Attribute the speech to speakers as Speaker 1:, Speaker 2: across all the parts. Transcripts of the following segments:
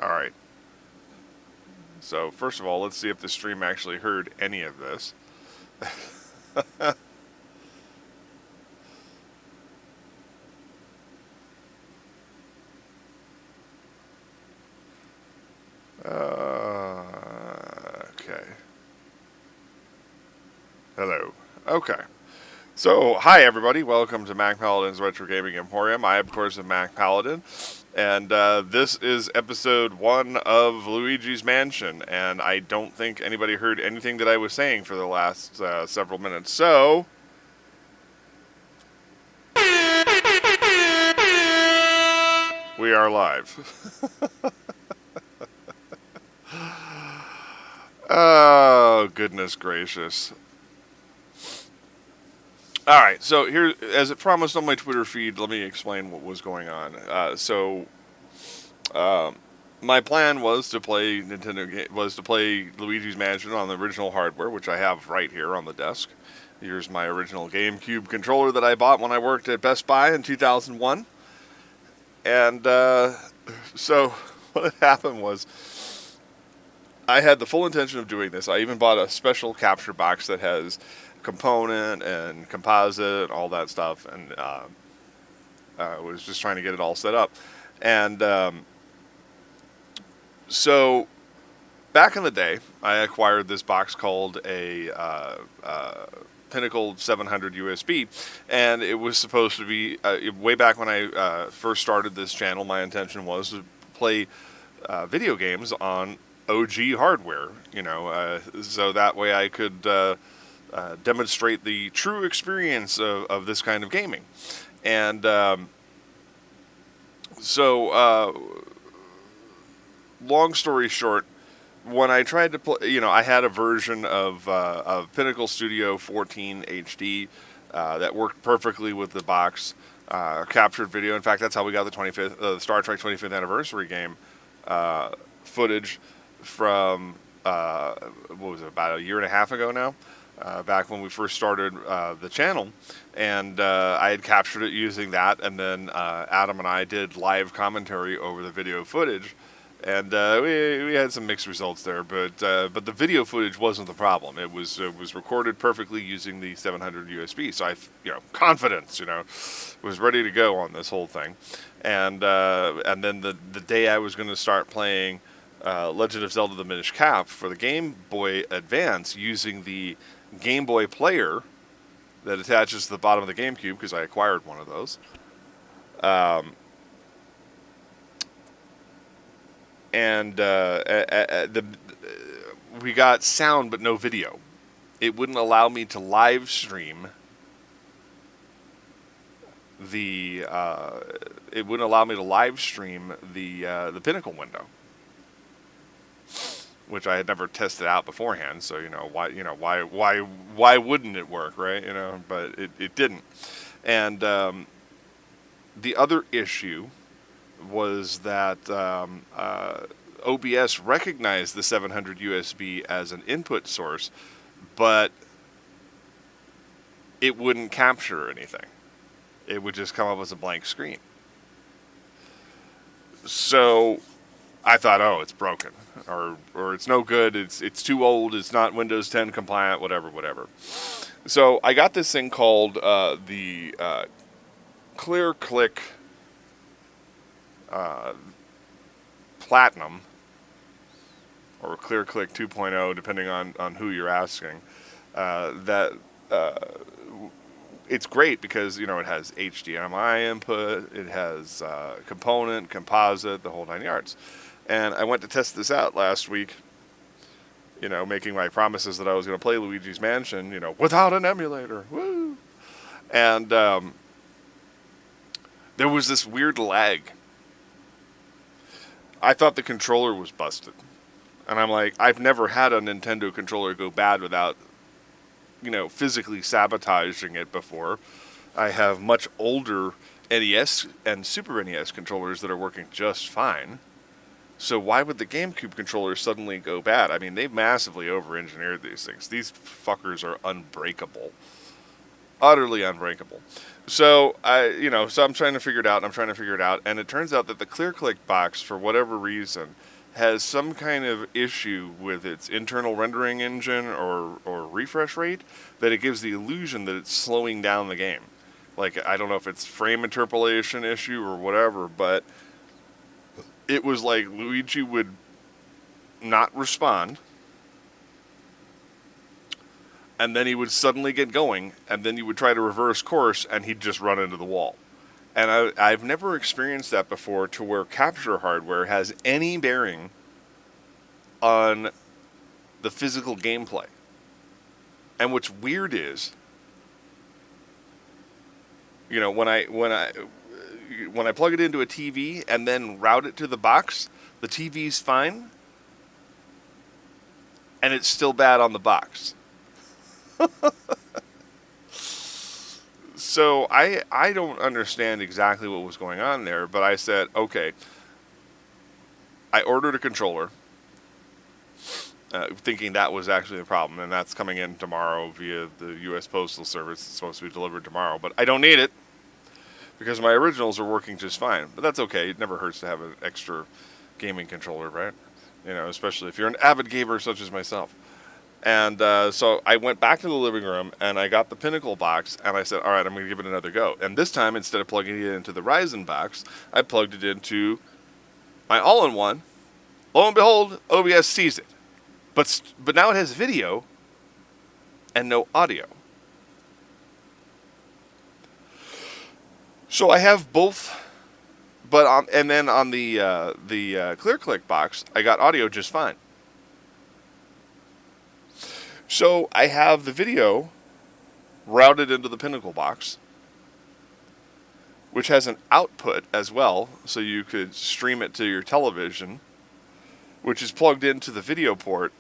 Speaker 1: Alright. So, first of all, let's see if the stream actually heard any of this. Okay. Hello. Okay. So, hi everybody. Welcome to MacPaladin's Retro Gaming Emporium. I, of course, am MacPaladin. And this is episode 1 of Luigi's Mansion. And I don't think anybody heard anything that I was saying for the last several minutes. So, we are live. Oh, goodness gracious. Alright, so here, as it promised on my Twitter feed, let me explain what was going on. My plan was to play Luigi's Mansion on the original hardware, which I have right here on the desk. Here's my original GameCube controller that I bought when I worked at Best Buy in 2001. And so what had happened was I had the full intention of doing this. I even bought a special capture box that has component and composite and all that stuff, and was just trying to get it all set up. And so back in the day, I acquired this box called a Pinnacle 700 USB, and it was supposed to be way back when I first started this channel. My intention was to play video games on OG hardware, so that way I could demonstrate the true experience of this kind of gaming. And long story short, when I tried to play, I had a version of Pinnacle Studio 14 HD that worked perfectly with the box, captured video. In fact, that's how we got the Star Trek 25th anniversary game footage from, what was it, about a year and a half ago now? Back when we first started the channel, and I had captured it using that, and then Adam and I did live commentary over the video footage, and we had some mixed results there, but the video footage wasn't the problem. It was recorded perfectly using the 700 USB, so I confidence, was ready to go on this whole thing, and then the day I was going to start playing Legend of Zelda: The Minish Cap for the Game Boy Advance using the Game Boy player that attaches to the bottom of the GameCube, because I acquired one of those. We got sound but no video. It wouldn't allow me to live stream the Pinnacle window, which I had never tested out beforehand. So why wouldn't it work, right? But it didn't. And the other issue was that OBS recognized the 700 USB as an input source, but it wouldn't capture anything. It would just come up as a blank screen. So I thought, oh, it's broken, or it's no good. It's too old. It's not Windows 10 compliant. Whatever. So I got this thing called the Clear Click Platinum, or Clear Click 2.0, depending on who you're asking. It's great because it has HDMI input, it has component, composite, the whole 9 yards. And I went to test this out last week, making my promises that I was going to play Luigi's Mansion, without an emulator. Woo! And there was this weird lag. I thought the controller was busted. And I'm like, I've never had a Nintendo controller go bad without, physically sabotaging it before. I have much older NES and Super NES controllers that are working just fine. So why would the GameCube controller suddenly go bad? I mean, they've massively over-engineered these things. These fuckers are unbreakable. utterly unbreakable. So so I'm trying to figure it out, and I'm trying to figure it out, and it turns out that the ClearClick box, for whatever reason, has some kind of issue with its internal rendering engine or refresh rate, that it gives the illusion that it's slowing down the game. Like, I don't know if it's frame interpolation issue or whatever, but it was like Luigi would not respond, and then he would suddenly get going, and then you would try to reverse course, and he'd just run into the wall. And I've never experienced that before, to where capture hardware has any bearing on the physical gameplay. And what's weird is, when I plug it into a TV and then route it to the box, the TV's fine, and it's still bad on the box. So I don't understand exactly what was going on there, but I said, okay. I ordered a controller, thinking that was actually the problem, and that's coming in tomorrow via the U.S. Postal Service. It's supposed to be delivered tomorrow, but I don't need it because my originals are working just fine. But that's okay. It never hurts to have an extra gaming controller, right? Especially if you're an avid gamer such as myself. And so I went back to the living room, and I got the Pinnacle box, and I said, all right, I'm going to give it another go. And this time, instead of plugging it into the Ryzen box, I plugged it into my all-in-one. Lo and behold, OBS sees it. But now it has video and no audio. So I have both, and then on the ClearClick box, I got audio just fine. So I have the video routed into the Pinnacle box, which has an output as well, so you could stream it to your television, which is plugged into the video port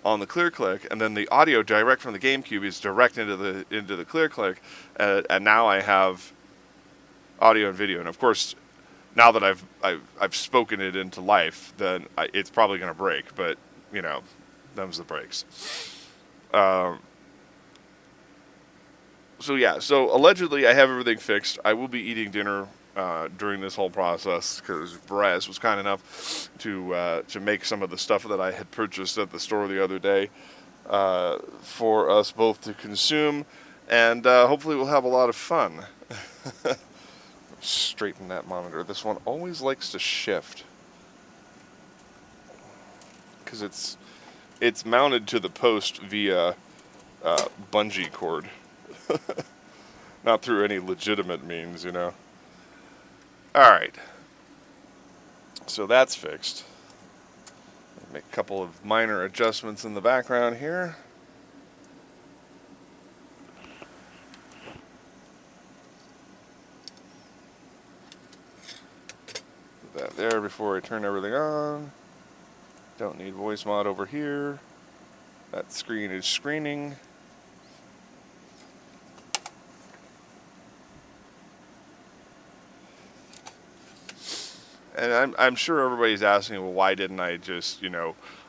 Speaker 1: on the ClearClick, and then the audio direct from the GameCube is direct into the ClearClick, and now I have audio and video. And of course, now that I've spoken it into life, then it's probably going to break, but them's the breaks. So allegedly I have everything fixed. I will be eating dinner during this whole process, because Bryce was kind enough to make some of the stuff that I had purchased at the store the other day for us both to consume, and hopefully we'll have a lot of fun. Straighten that monitor. This one always likes to shift because it's mounted to the post via bungee cord. Not through any legitimate means, Alright. So that's fixed. Make a couple of minor adjustments in the background here. Put that there before I turn everything on. Don't need voice mod over here. That screen is screening. And I'm sure everybody's asking, well, why didn't I just,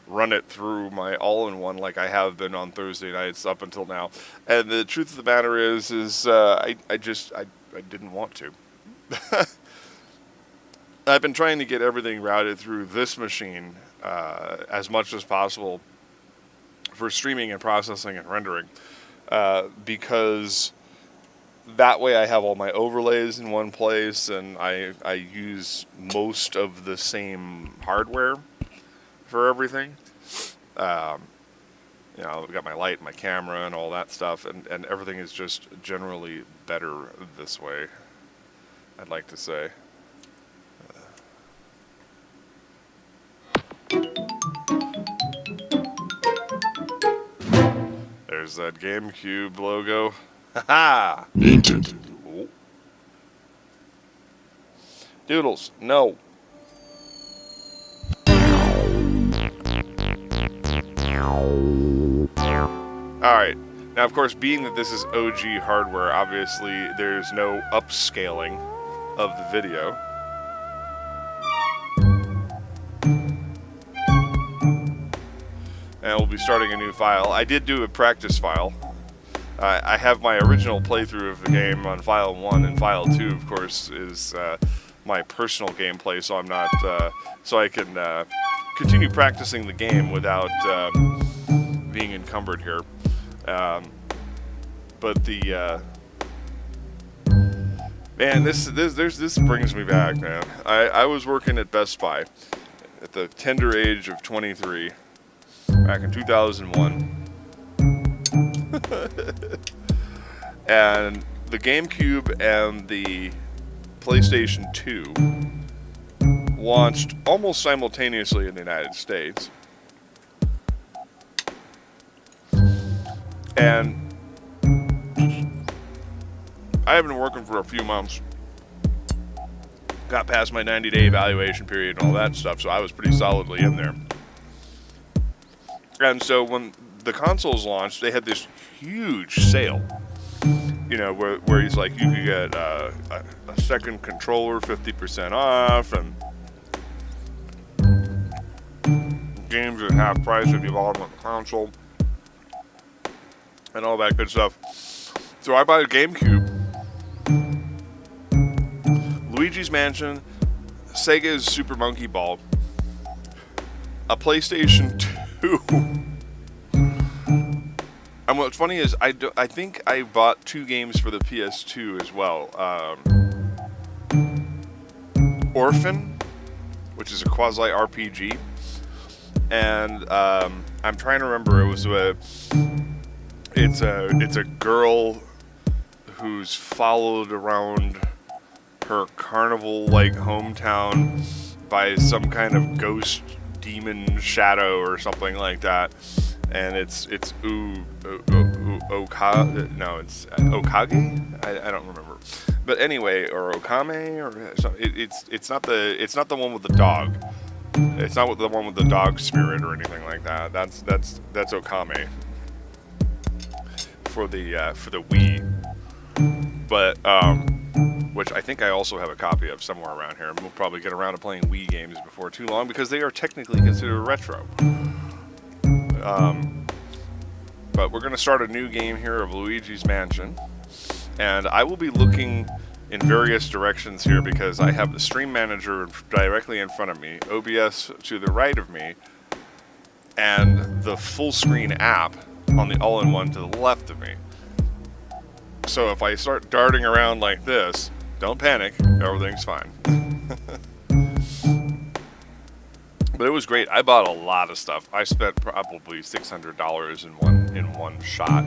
Speaker 1: run it through my all-in-one like I have been on Thursday nights up until now? And the truth of the matter is I didn't want to. I've been trying to get everything routed through this machine as much as possible for streaming and processing and rendering, because that way I have all my overlays in one place, and I use most of the same hardware for everything. I've got my light, my camera, and all that stuff, and everything is just generally better this way, I'd like to say. There's that GameCube logo. Ha-ha!
Speaker 2: Nintendo.
Speaker 1: Oh. Doodles, no. Alright. Now, of course, being that this is OG hardware, obviously there's no upscaling of the video. And we'll be starting a new file. I did do a practice file. I have my original playthrough of the game on File 1, and File 2, of course, is my personal gameplay, so I'm not, so I can continue practicing the game without being encumbered here. But the man, this brings me back, man. I was working at Best Buy at the tender age of 23 back in 2001. And the GameCube and the PlayStation 2 launched almost simultaneously in the United States. And I have been working for a few months. Got past my 90-day evaluation period and all that stuff, so I was pretty solidly in there. And so when the consoles launched, they had this huge sale. You know, where he's like, you could get a second controller 50% off, and games at half price if you bought them on the console, and all that good stuff. So I bought a GameCube, Luigi's Mansion, Sega's Super Monkey Ball, a PlayStation 2. And what's funny is I think I bought 2 games for the PS2 as well. Orphan, which is a quasi-RPG, and I'm trying to remember. It's a girl who's followed around her carnival-like hometown by some kind of ghost demon shadow or something like that. And it's Okage? I don't remember. But anyway, or Okame, or it's not the one with the dog. It's not the one with the dog spirit or anything like that. That's Okame for the Wii. But which I think I also have a copy of somewhere around here. We'll probably get around to playing Wii games before too long because they are technically considered retro. But we're going to start a new game here of Luigi's Mansion, and I will be looking in various directions here because I have the Stream Manager directly in front of me, OBS to the right of me, and the full screen app on the all-in-one to the left of me. So if I start darting around like this, don't panic, everything's fine. But it was great. I bought a lot of stuff. I spent probably $600 in one shot,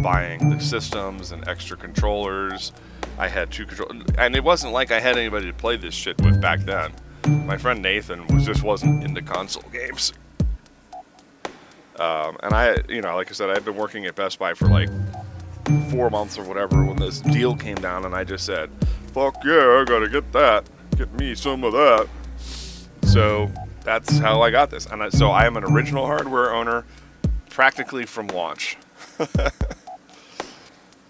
Speaker 1: buying the systems and extra controllers. I had 2 controllers, and it wasn't like I had anybody to play this shit with back then. My friend Nathan wasn't into console games, and like I said, I've been working at Best Buy for like 4 months or whatever when this deal came down, and I just said, "Fuck yeah, I gotta get that. Get me some of that." So that's how I got this. And so I am an original hardware owner practically from launch.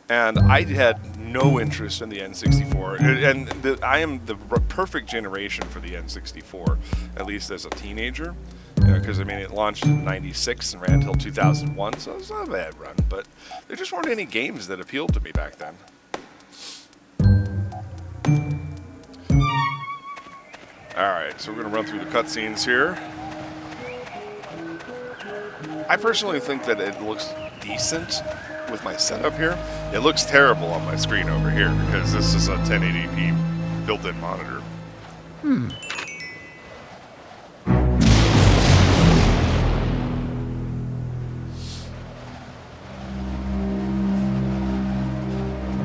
Speaker 1: And I had no interest in the N64. And I am the perfect generation for the N64, at least as a teenager. Because, it launched in 96 and ran until 2001, so it's not a bad run. But there just weren't any games that appealed to me back then. Alright, so we're going to run through the cutscenes here. I personally think that it looks decent with my setup here. It looks terrible on my screen over here because this is a 1080p built-in monitor.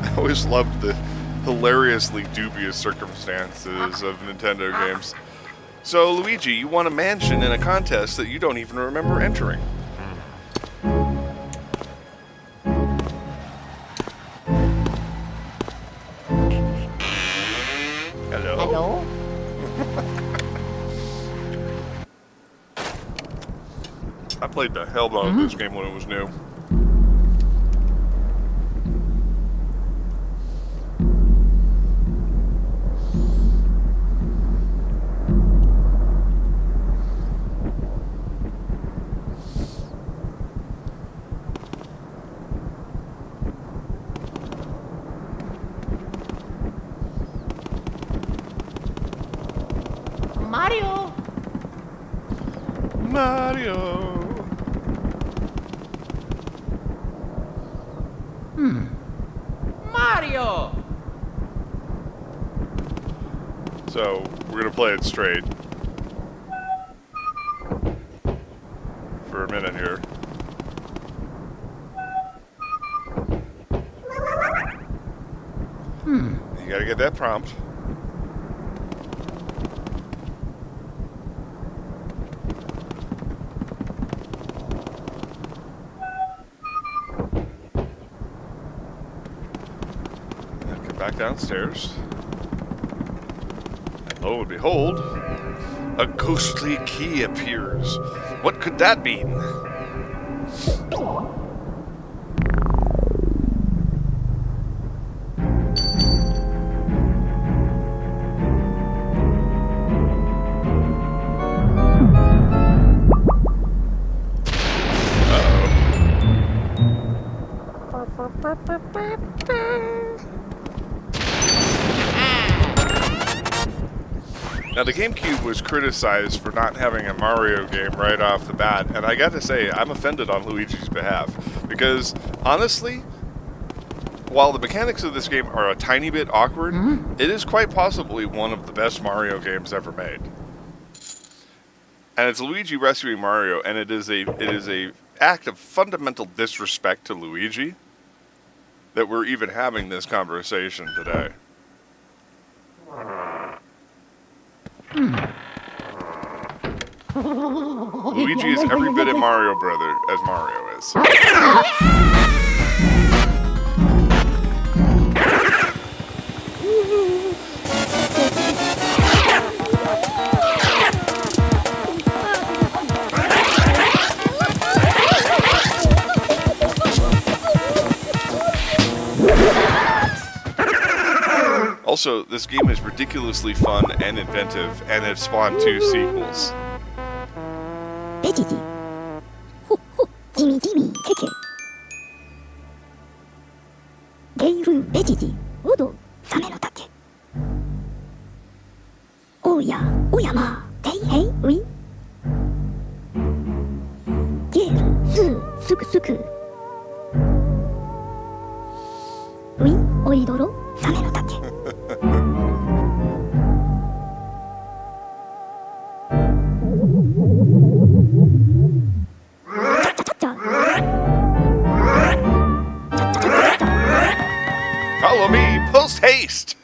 Speaker 1: I always loved the hilariously dubious circumstances of Nintendo games. So, Luigi, you won a mansion in a contest that you don't even remember entering. Hello? I played the hell out of this game when it was new.
Speaker 2: Mario!
Speaker 1: Mario.
Speaker 2: Mario!
Speaker 1: So, we're gonna play it straight. For a minute here. You gotta get that prompt. And come back downstairs. And lo and behold, a ghostly key appears. What could that mean? Now, the GameCube was criticized for not having a Mario game right off the bat, and I got to say, I'm offended on Luigi's behalf, because, honestly, while the mechanics of this game are a tiny bit awkward, it is quite possibly one of the best Mario games ever made. And it's Luigi rescuing Mario, and it is a act of fundamental disrespect to Luigi that we're even having this conversation today. Luigi is every bit a Mario brother as Mario is. Also, this game is ridiculously fun and inventive, and it spawned 2 sequels.
Speaker 3: Veggie. Ho ho, Jimmy Jimmy, Keke. Geiru Veggie, Odo, Same no Take. Oya, Oyama, Tei Hei, Ui. Geiru, Su, Suku Suku. Ui, Oidoro, Same no Take.
Speaker 1: Follow me, post haste!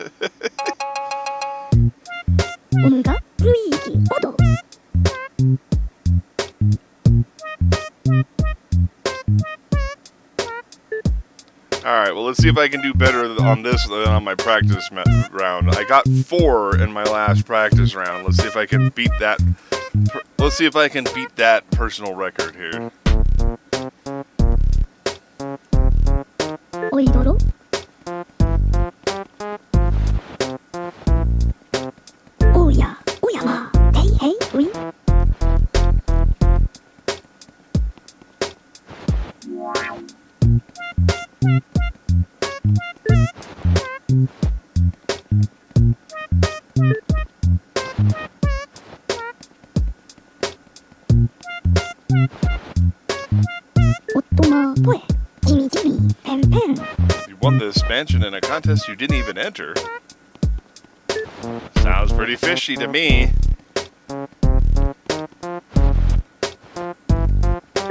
Speaker 3: Omega, Luigi, Odo.
Speaker 1: Alright, well, let's see if I can do better on this than on my practice round. I got 4 in my last practice round. Let's see if I can beat that. Let's see if I can beat that personal record here.
Speaker 3: Oidoro. Oya, Oyama, Tei Hei, Ui. Ottoma, Poe, Jimmy Jimmy, Pen Pen.
Speaker 1: You won this mansion in a contest you didn't even enter. Sounds pretty fishy to me.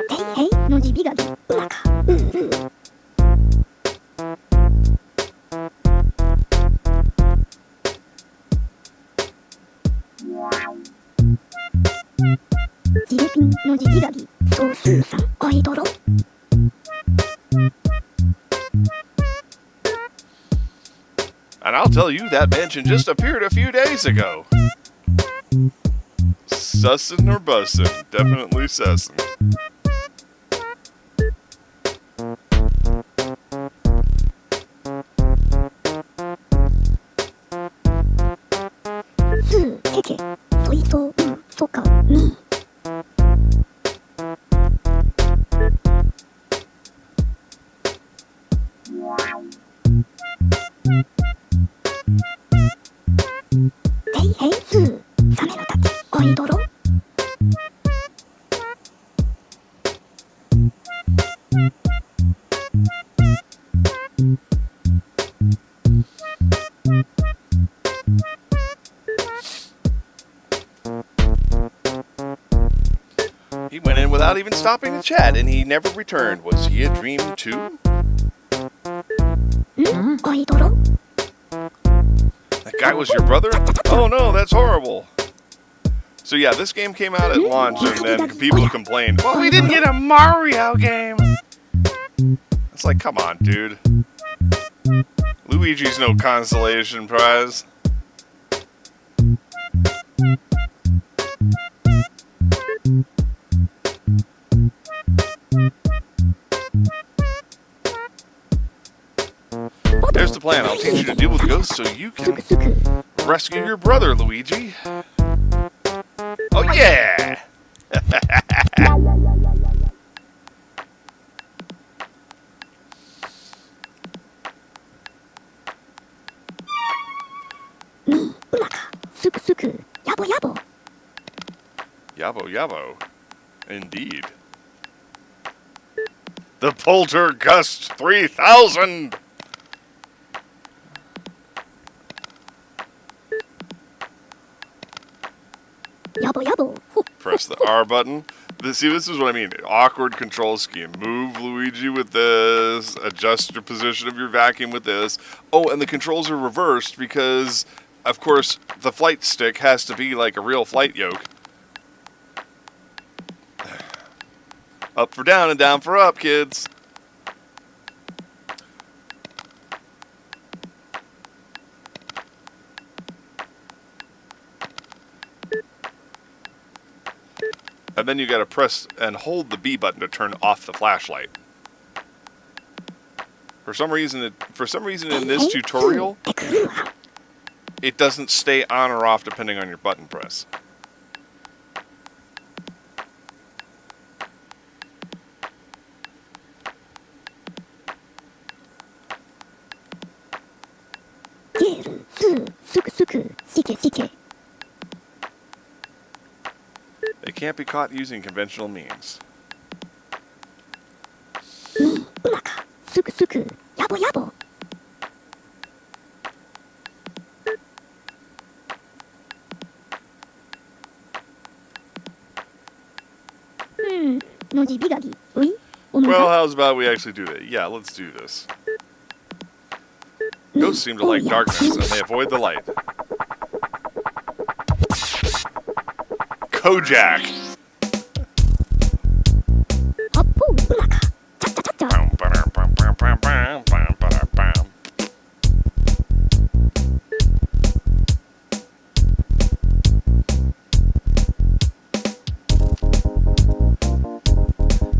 Speaker 3: Tei Hei no Jibigagi, Uraka, Uru. Jibepin no Jibigagi, Sosu-san, Oidoro.
Speaker 1: And I'll tell you, that mansion just appeared a few days ago. Sussin' or bussin'? Definitely sussin'.
Speaker 3: Su, Keke, Soito, U, Soka, Mi. Tei Hei, Su, Same no Take, イドロ
Speaker 1: He went in without even stopping to chat, and he never returned. Was he a dream too?
Speaker 3: アイドロ
Speaker 1: That guy was your brother? Oh no, that's horrible. So yeah, this game came out at launch, and then people complained, well, we didn't get a Mario game. It's like, come on, dude. Luigi's no consolation prize. There's the plan. I'll teach you to deal with ghosts so you can
Speaker 3: すく
Speaker 1: rescue your brother, Luigi. Oh yeah!
Speaker 3: Yabo yabo.
Speaker 1: Yabo yabo. Indeed. The Poltergust 3000!
Speaker 3: Yabo yabo.
Speaker 1: Press the R button. See, this is what I mean. Awkward control scheme. Move Luigi with this. Adjust your position of your vacuum with this. Oh, and the controls are reversed because, of course, the flight stick has to be like a real flight yoke. Up for down and down for up, kids. And then you gotta press and hold the B button to turn off the flashlight. For some reason in this tutorial, it doesn't stay on or off depending on your button press. They can't be caught using conventional means.
Speaker 3: Yabo yabo. Noji bigagi. Ui.
Speaker 1: Well, how's about we actually do that? Yeah, let's do this. Ghosts seem to like darkness, and they avoid the light. Kojak!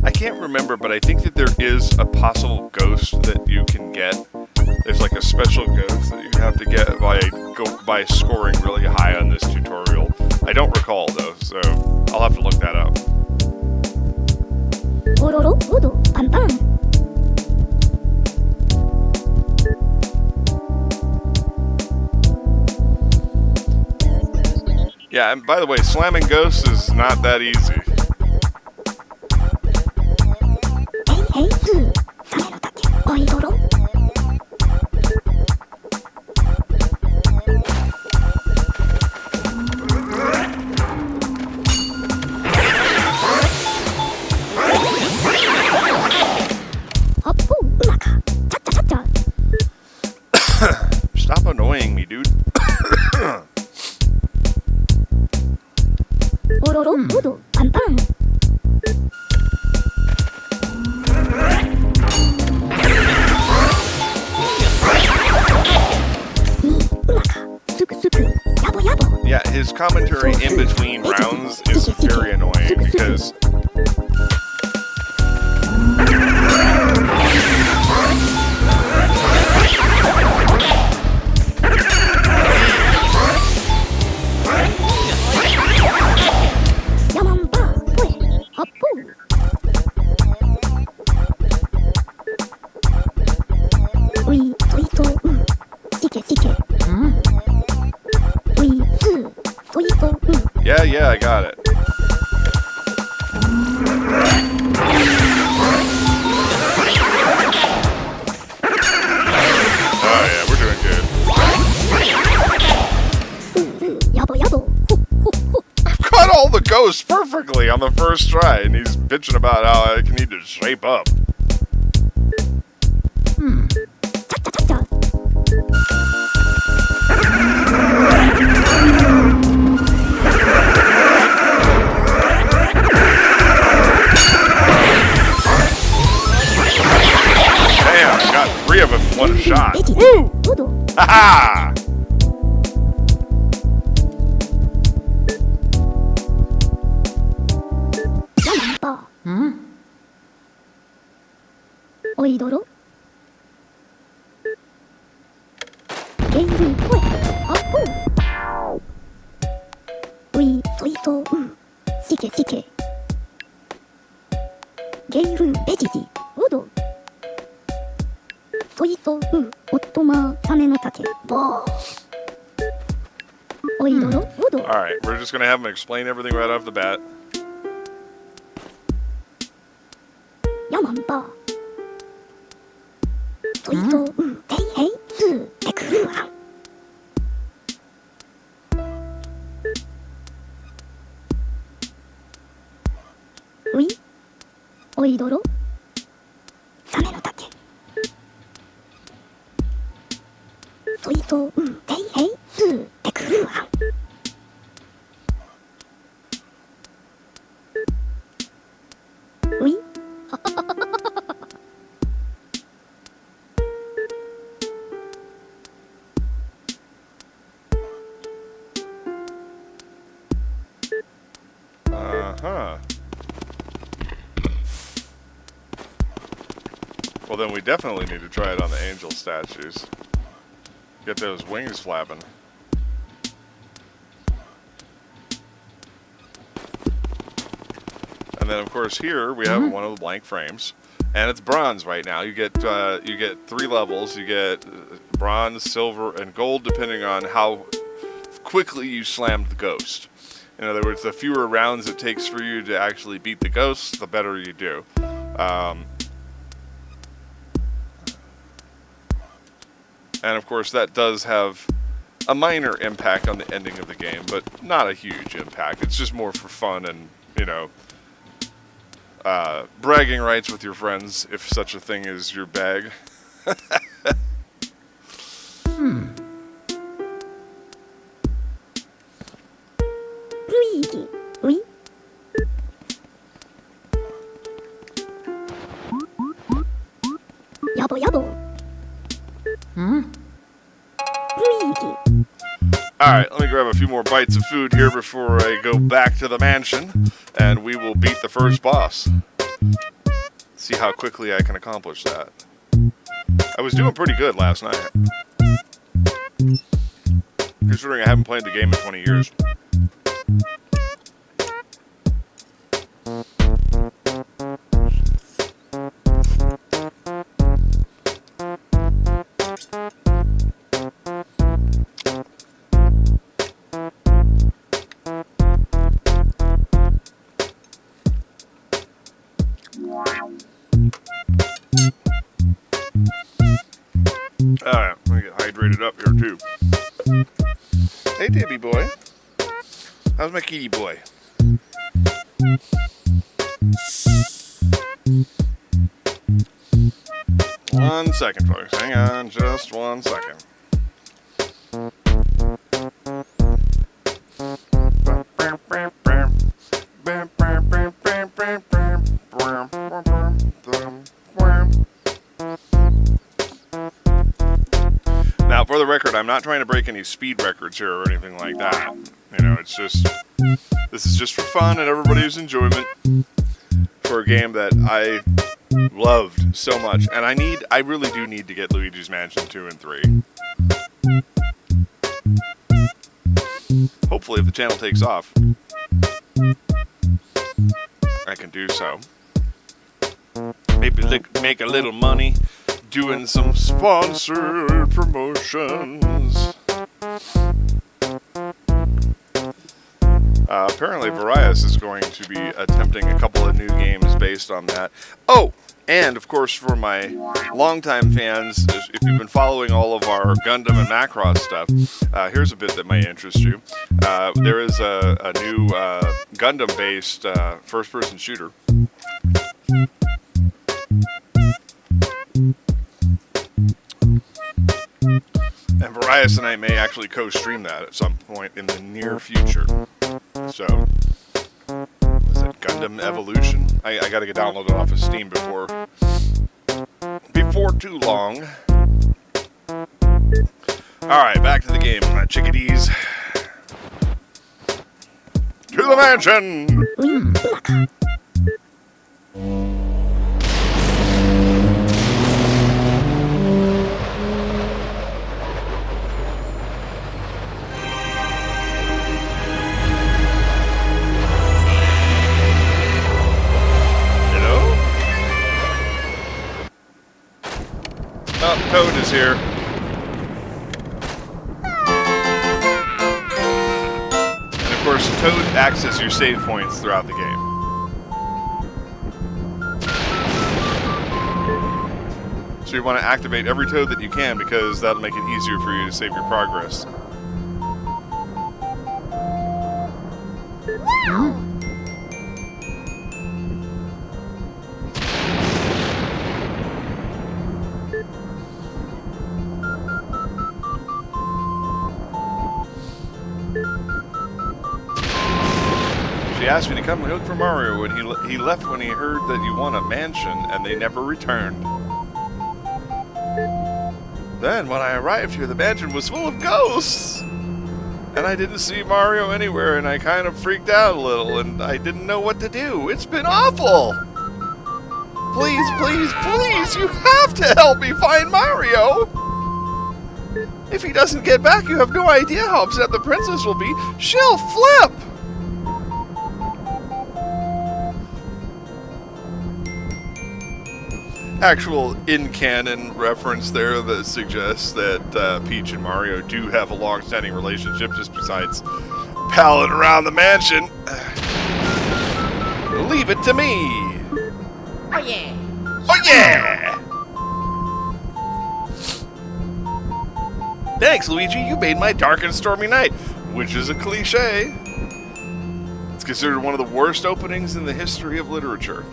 Speaker 1: I can't remember, but I think that there is a possible ghost that you can get. There's like a special ghost that you have to get by scoring really high on this tutorial. I don't recall though, so I'll have to look that up. Yeah, and by the way, slamming ghosts is not that easy. Stop annoying me, dude. Yeah, his commentary in between rounds is very annoying because yeah, Yeah, I got it. Oh yeah, we're doing good.
Speaker 3: Yabo yabo.
Speaker 1: Caught all the ghosts perfectly on the first try, and he's bitching about how I need to shape up.
Speaker 3: Cha cha cha cha.
Speaker 1: Damn, I got 3 of them in one shot.
Speaker 3: Woo! Woo!
Speaker 1: Ha-ha!
Speaker 3: Yampa. Oidoro. Geiru poe. Apo. Ui, soito. Sike sike. Geiru bejiji. Udo. Soito. Ottoma same no take. Bo. Oidoro. Udo.
Speaker 1: Alright, we're just gonna have him explain everything right off the bat.
Speaker 3: Yamampa. Soito. Tei hei. Su. Tekuru. Ui. Oidoro. Same no take. Soito. Tei hei. Su. Tekuru. Ui.
Speaker 1: Uh-huh. Well, then we definitely need to try it on the angel statues. Get those wings flapping. And then, of course, here we have one of the blank frames, and it's bronze right now. You get 3 levels. You get bronze, silver, and gold, depending on how quickly you slammed the ghost. In other words, the fewer rounds it takes for you to actually beat the ghost, the better you do. And of course, that does have a minor impact on the ending of the game, but not a huge impact. It's just more for fun and, you know, bragging rights with your friends, if such a thing is your bag.
Speaker 3: Luigi. Ui. Yabo yabo. Luigi.
Speaker 1: Alright, let me grab a few more bites of food here before I go back to the mansion, and we will beat the first boss. See how quickly I can accomplish that. I was doing pretty good last night, considering I haven't played the game in 20 years. Alright, let me get hydrated up here too. Hey Debbie boy. How's my kitty boy? One second, folks. Hang on just 1 second. Now, for the record, I'm not trying to break any speed records here or anything like that. You know, it's just, this is just for fun and everybody's enjoyment for a game that I loved so much. And I really do need to get Luigi's Mansion 2 and 3. Hopefully, if the channel takes off, I can do so. Maybe make a little money doing some sponsored promotions. Apparently, Varius is going to be attempting a couple of new games based on that. Oh, and of course, for my longtime fans, if you've been following all of our Gundam and Macross stuff, here's a bit that may interest you. There is a new Gundam-based first-person shooter. And Varius and I may actually co-stream that at some point in the near future. So, is it Gundam Evolution? I gotta get downloaded off of Steam before too long. Alright, back to the game, my chickadees. To the mansion! Oh, Toad is here. And of course, Toad acts as your save points throughout the game. So you want to activate every Toad that you can because that'll make it easier for you to save your progress. She asked me to come look for Mario, and he left when he heard that you won a mansion, and they never returned. Then, when I arrived here, the mansion was full of ghosts! And I didn't see Mario anywhere, and I kind of freaked out a little, and I didn't know what to do. It's been awful! Please, please, please, you have to help me find Mario! If he doesn't get back, you have no idea how upset the princess will be. She'll flip! Actual in-canon reference there that suggests that Peach and Mario do have a long-standing relationship just besides palling around the mansion. Leave it to me!
Speaker 2: Oh yeah!
Speaker 1: Oh yeah! Thanks, Luigi, you made my dark and stormy night, which is a cliche. It's considered one of the worst openings in the history of literature.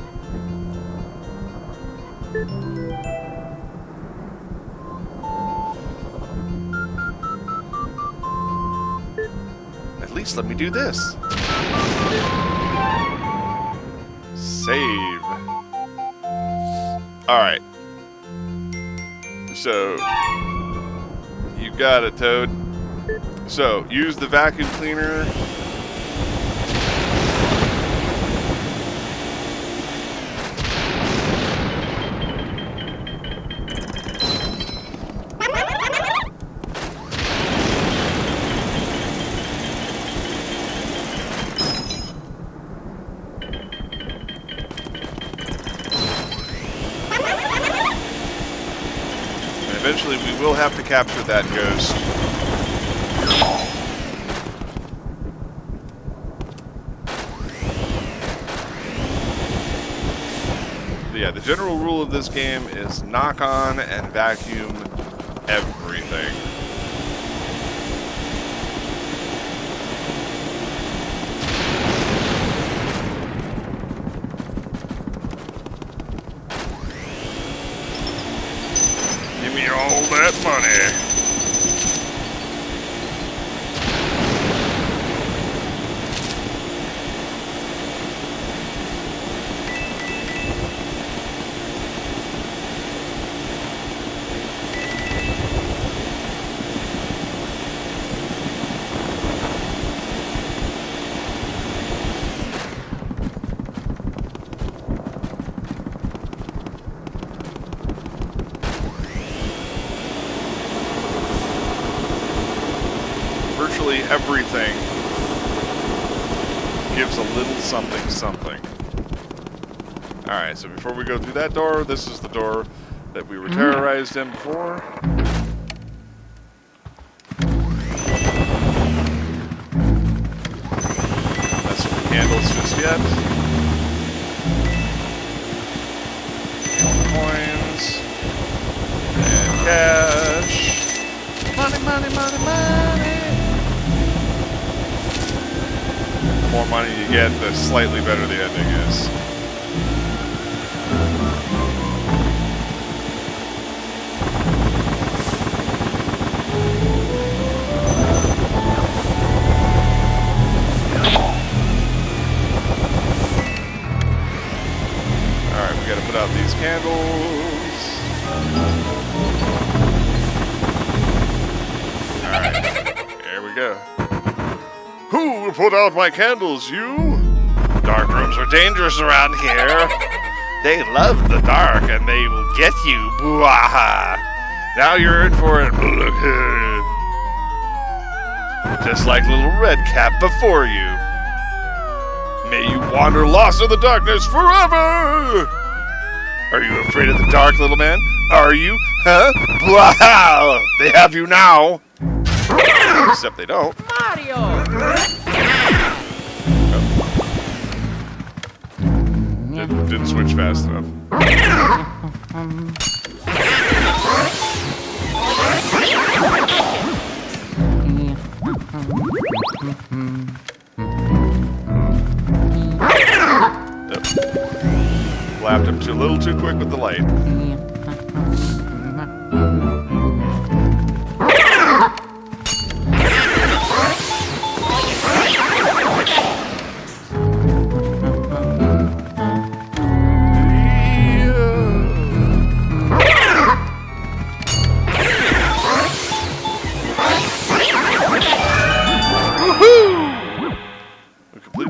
Speaker 1: At least let me do this. Save. Alright. So, you got it, Toad. So, use the vacuum cleaner. Eventually, we will have to capture that ghost. But yeah, the general rule of this game is knock on and vacuum everything. Give me all that money. Virtually everything gives a little something something. Alright, so before we go through that door, this is the door that we were terrorized in before. candles just yet. Coins. And cash. Money, money, money, money. The more money you get, the slightly better the ending is. Alright, we gotta put out these candles. Alright, here we go. Who will put out my candles, you? Dark rooms are dangerous around here. They love the dark and they will get you. Boo-ah-ha. Now you're in for it. Just like little red cap before you. May you wander lost in the darkness forever. Are you afraid of the dark, little man? Are you? Huh? Blah! They have you now. Except they don't.
Speaker 2: Mario!
Speaker 1: Didn't switch fast enough. Yep. Slapped him a little too quick with the light.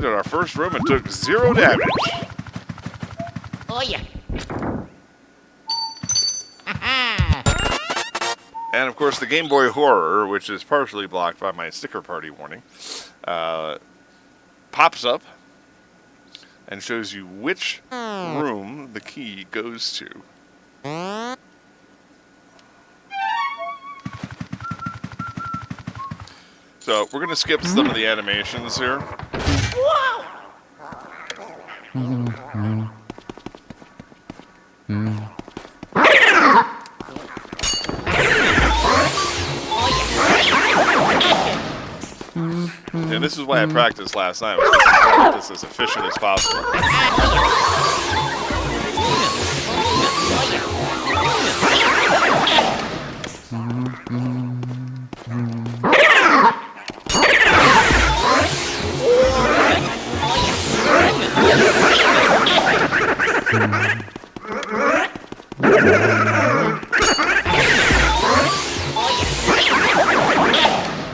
Speaker 1: Our first room and took 0 damage.
Speaker 2: Oh yeah.
Speaker 1: And of course the Game Boy Horror, which is partially blocked by my sticker party warning, pops up and shows you which room the key goes to. So we're going to skip some of the animations here. And this is why I practiced last night. I was trying to make this as efficient as possible.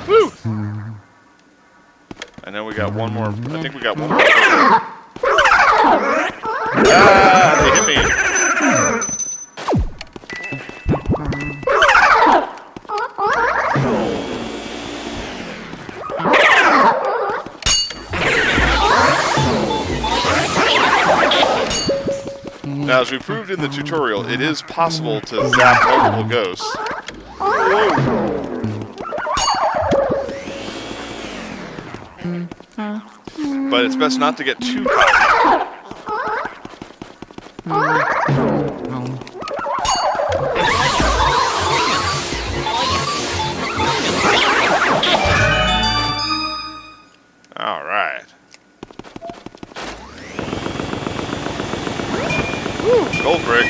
Speaker 1: Woo! I know we got one more. I think we got one more. Ah, they hit me. Now, as we proved in the tutorial, it is possible to zap multiple ghosts. Whoa. But it's best not to get too caught. All right. Gold brick.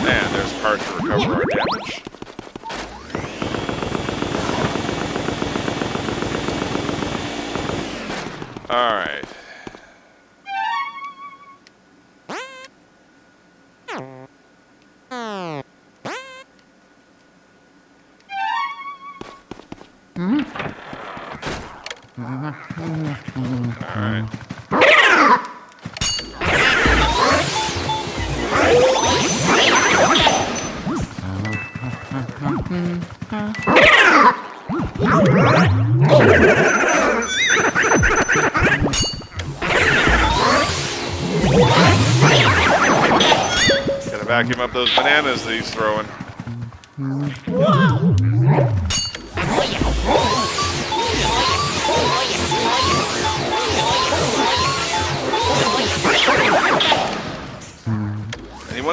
Speaker 1: And there's a card to recover our damage. Alright. Alright. Gotta vacuum up those bananas that he's throwing.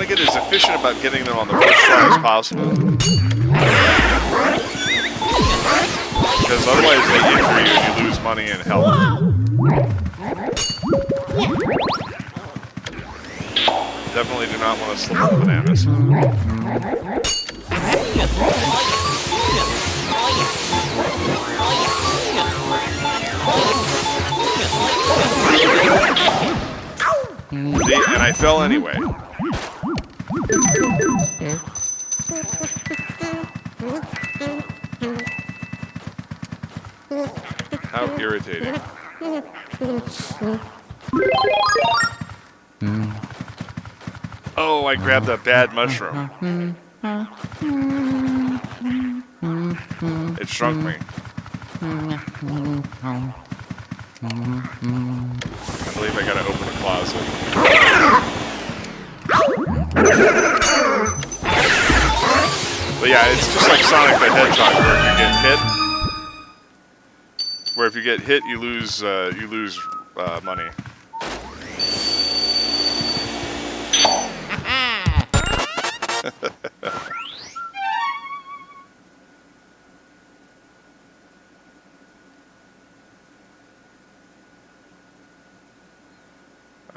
Speaker 1: to get as efficient about getting them on the first try as possible. Because otherwise they injure you and you lose money and health. Definitely do not want to slip on bananas. See, and I fell anyway. How irritating. Oh, I grabbed a bad mushroom. It shrunk me. I believe I gotta open the closet. But yeah, it's just like Sonic the Hedgehog, where if you get hit, you lose money.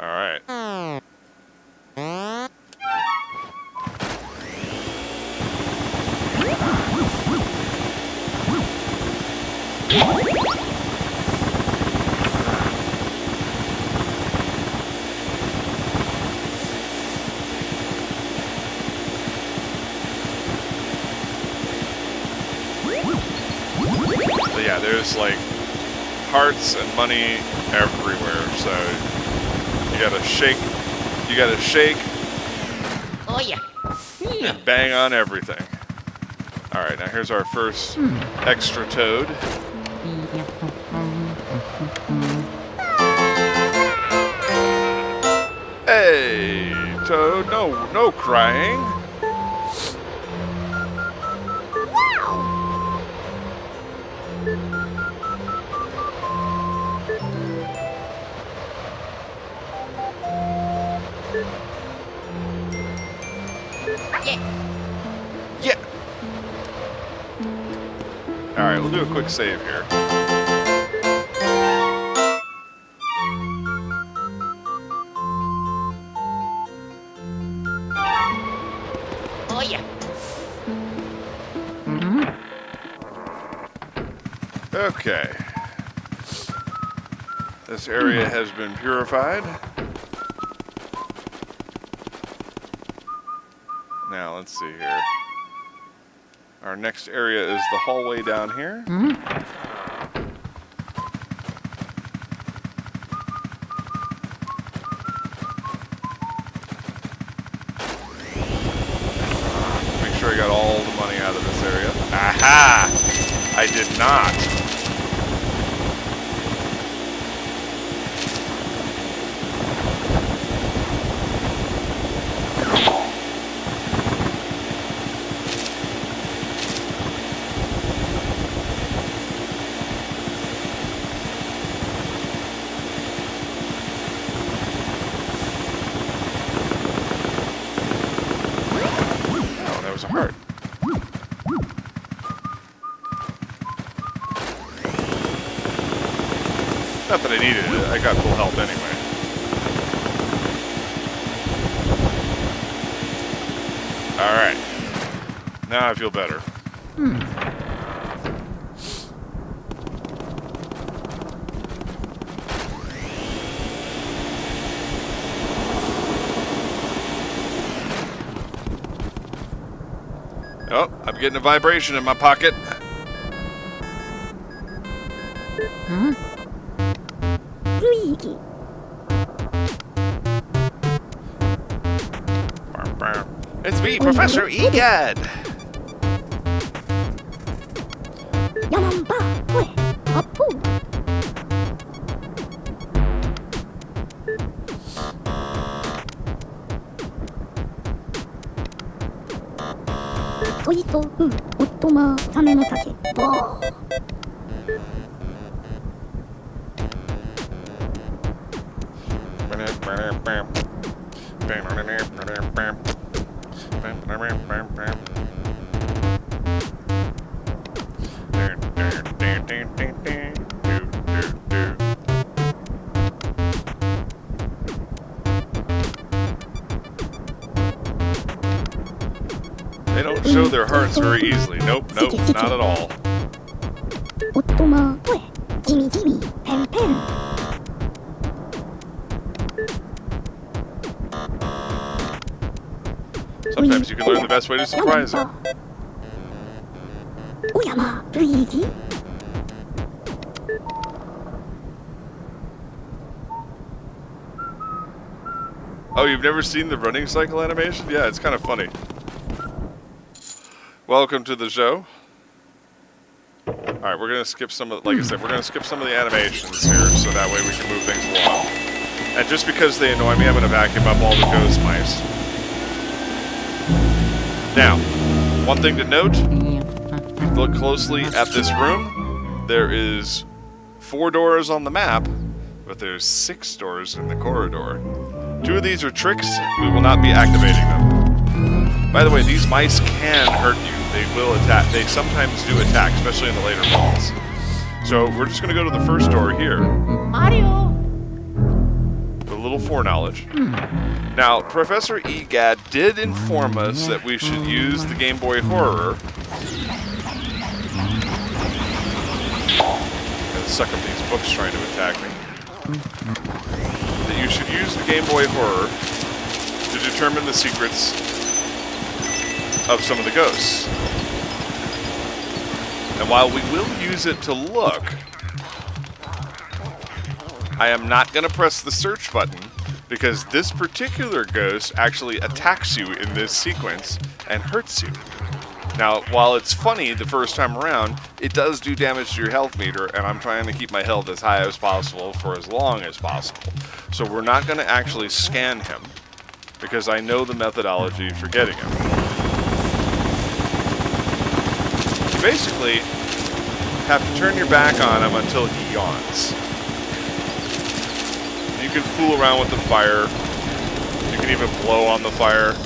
Speaker 1: All right. So yeah, there's like hearts and money everywhere. So you gotta shake.
Speaker 2: Oh yeah.
Speaker 1: And bang on everything. All right, now here's our first extra toad. Hey, Toad, no crying. Yeah. All right, we'll do a quick save here.
Speaker 2: Oh yeah.
Speaker 1: Okay. This area has been purified. Now, let's see here. Our next area is the hallway down here. Make sure I got all the money out of this area. Aha! I did not. A heart. Not that I needed it, I got full health anyway. Alright. Now I feel better. Oh, I'm getting a vibration in my pocket.
Speaker 3: Luigi.
Speaker 1: It's me, Professor Egad.
Speaker 3: Yamamba. Ue. Appu. Soito. Ottoma. Same no take. Wow.
Speaker 1: They don't show their hearts very easily. Nope, nope, not at all.
Speaker 3: おっとまほえじみじみペンペン
Speaker 1: Sometimes you can learn the best way to surprise them.
Speaker 3: おやまルイージ
Speaker 1: Oh, you've never seen the running cycle animation? Yeah, it's kind of funny. Welcome to the show. Alright, we're going to skip some of, like I said, we're going to skip some of the animations here, so that way we can move things along. And just because they annoy me, I'm going to vacuum up all the ghost mice. Now, one thing to note, if you look closely at this room, there is 4 doors on the map, but there's 6 doors in the corridor. 2 of these are tricks. We will not be activating them. By the way, these mice can hurt you. They will attack. They sometimes do attack, especially in the later levels. So we're just going to go to the first door here.
Speaker 2: Mario.
Speaker 1: With a little foreknowledge. Now, Professor EGAD did inform us that we should use the Game Boy Horror. I'm going to suck up these books trying to attack me. That you should use the Game Boy Horror to determine the secrets of some of the ghosts. And while we will use it to look, I am not going to press the search button because this particular ghost actually attacks you in this sequence and hurts you. Now, while it's funny the first time around, it does do damage to your health meter, and I'm trying to keep my health as high as possible for as long as possible. So we're not going to actually scan him because I know the methodology for getting him. You basically have to turn your back on him until he yawns. You can fool around with the fire. You can even blow on the fire.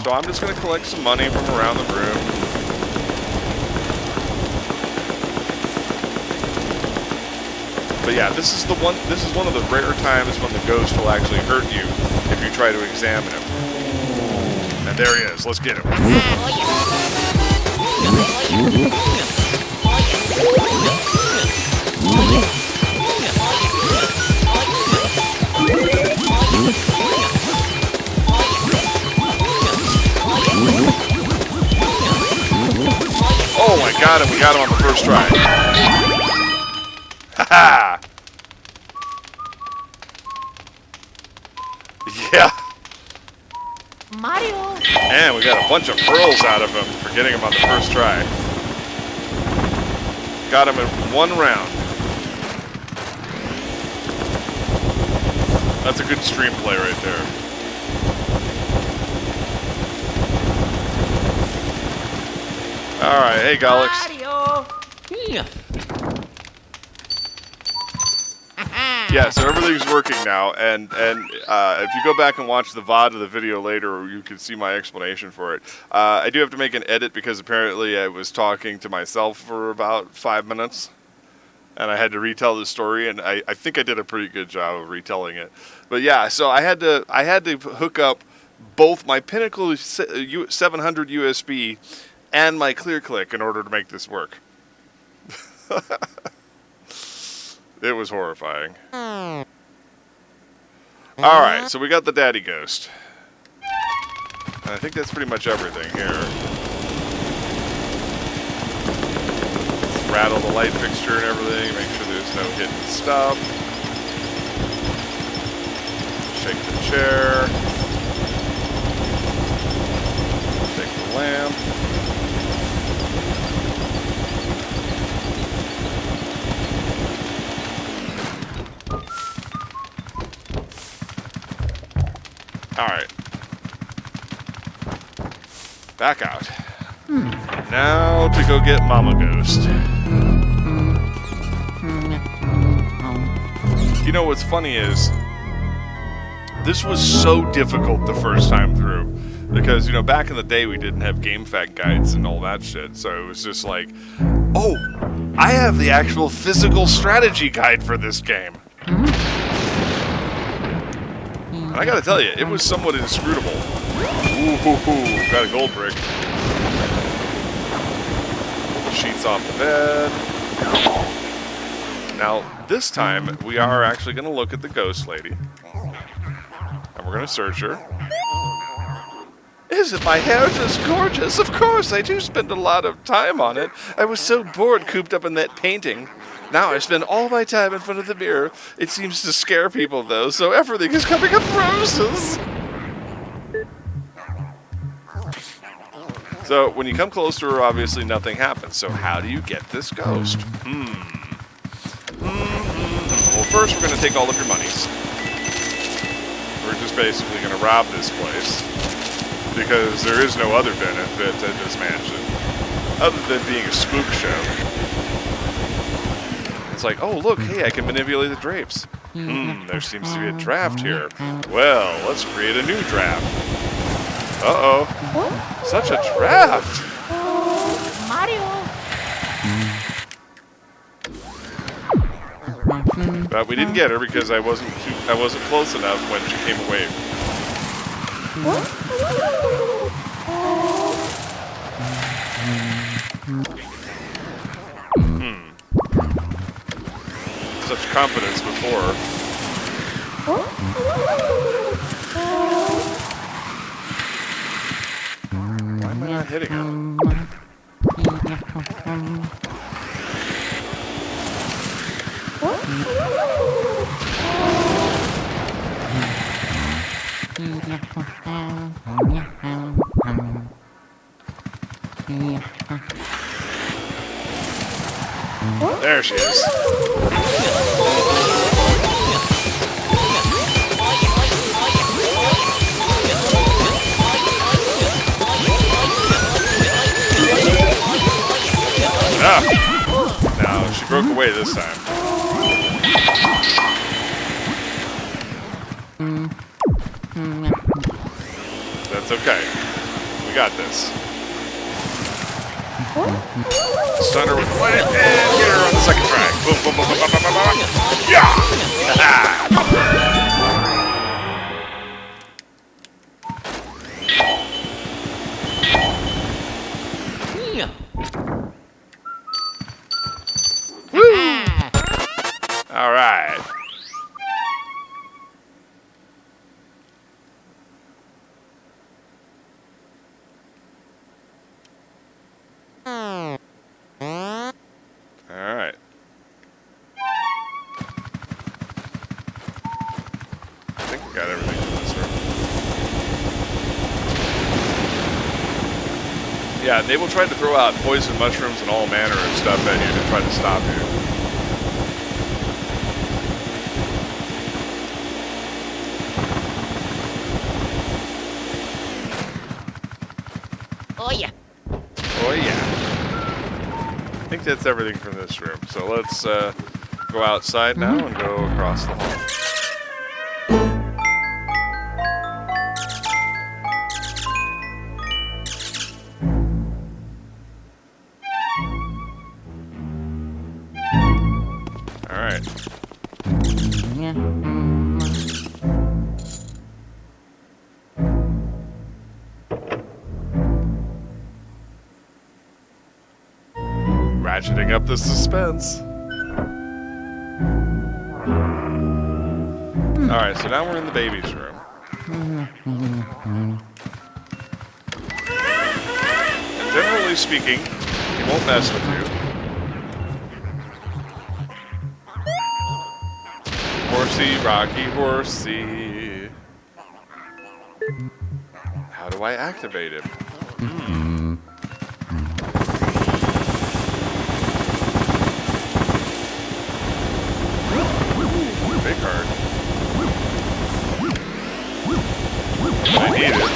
Speaker 1: So I'm just going to collect some money from around the room. But yeah, this is one of the rare times when the ghost will actually hurt you if you try to examine him. And there he is. Let's get him. Oh my god, and we got him on the first try. Haha! Yeah.
Speaker 2: Mario.
Speaker 1: And we got a bunch of pearls out of him for getting him on the first try. Got him in 1 round. That's a good stream play right there. Alright, hey Gollix.
Speaker 2: Mario.
Speaker 1: Yeah, so everything's working now, and if you go back and watch the VOD of the video later, you can see my explanation for it. I do have to make an edit because apparently I was talking to myself for about 5 minutes, and I had to retell the story, and I think I did a pretty good job of retelling it. But yeah, so I had to hook up both my Pinnacle 700 USB and my ClearClick in order to make this work. It was horrifying. Alright, so we got the daddy ghost. And I think that's pretty much everything here. Rattle the light fixture and everything, make sure there's no hidden stuff. Shake the chair. Shake the lamp. Alright. Back out. Now to go get Mama Ghost. You know what's funny is This was so difficult the first time through. Because, you know, back in the day we didn't have GameFAQ guides and all that shit. So it was just like, oh, I have the actual physical strategy guide for this game. And I gotta tell you, it was somewhat inscrutable. Ooh, got a gold brick. Sheets off the bed. Now, this time, we are actually going to look at the ghost lady. And we're going to search her. Isn't my hair just gorgeous? Of course, I do spend a lot of time on it. I was so bored cooped up in that painting. Now I spend all my time in front of the mirror. It seems to scare people, though, so everything is coming up roses. So, when you come close to her, obviously nothing happens. So, how do you get this ghost? Well, first we're going to take all of your monies. We're just basically going to rob this place. Because there is no other benefit to this mansion. Other than being a spook show. It's like, oh, look, hey, I can manipulate the drapes. There seems to be a draft here. Well, let's create a new draft. Uh-oh. Such a draft.
Speaker 2: Mario.
Speaker 1: But we didn't get her because I wasn't close enough when she came away. Such confidence before. Why am I not hitting her? There she is. Ah! Now, she broke away this time. That's okay. We got this. Stun her with the light and get her on the second track. Boom, boom, boom, boom, boom, boom, boom, boom. Yeah! Woo! All right. Alright. I think we got everything in this room. Yeah, they will try to throw out poison mushrooms and all manner of stuff at you to try to stop you.
Speaker 2: Oh yeah.
Speaker 1: Oh yeah. I think that's everything from this room. So let's go outside now and go across the hall. All right. Ratcheting up the suspense. Alright, so now we're in the baby's room. Generally speaking, he won't mess with you. Horsey, Rocky, horsey. How do I activate him? Big card. I need it.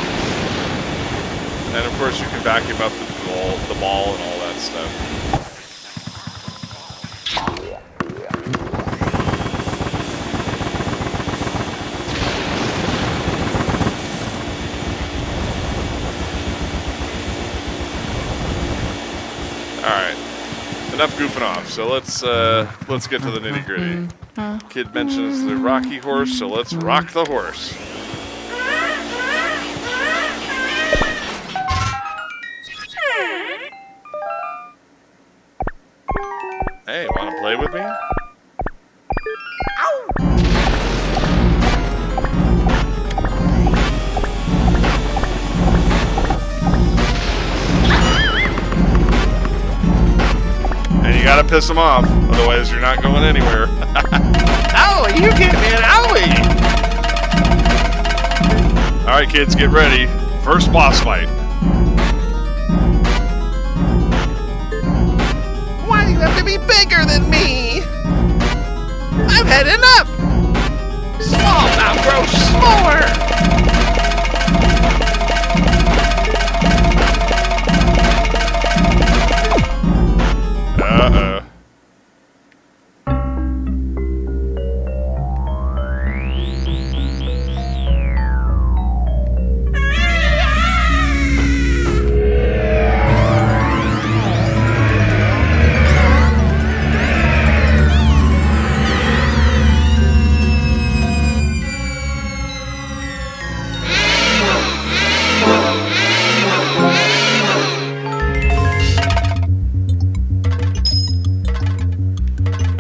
Speaker 1: And of course you can back him up with the ball and all that stuff. enough goofing off. So let's get to the nitty gritty. Kid mentions the rocky horse, so let's rock the horse. Hey, wanna play with me? And you gotta piss him off, otherwise you're not going anywhere. Owie, you get me an owie! Alright kids, get ready. First boss fight. Why do you have to be bigger than me? I'm heading up! Small now grows smaller! Uh-oh.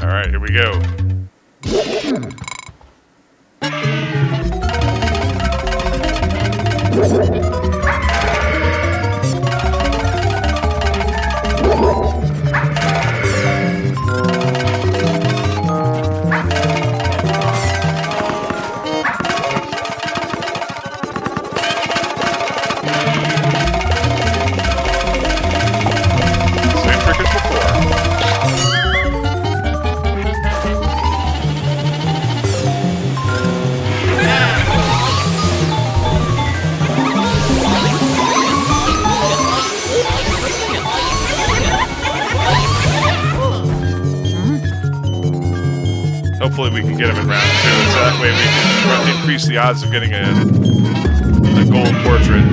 Speaker 1: Alright, here we go. Same trick as before. Hopefully we can get him in round 2, so that way we can increase the odds of getting a gold portrait.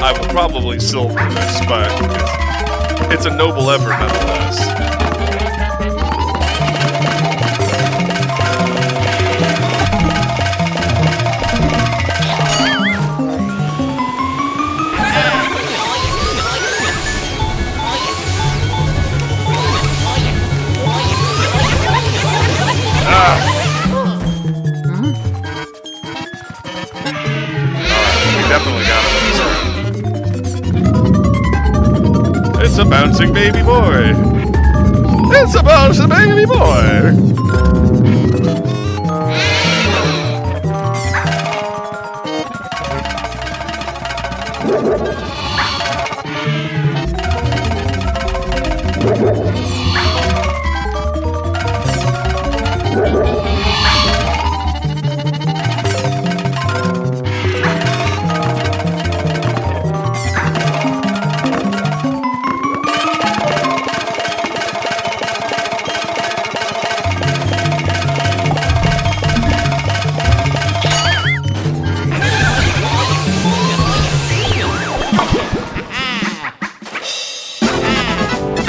Speaker 1: I will probably silver this, but it's a noble effort nonetheless. We definitely got him this round. It's a bouncing baby boy. It's a bouncing baby boy.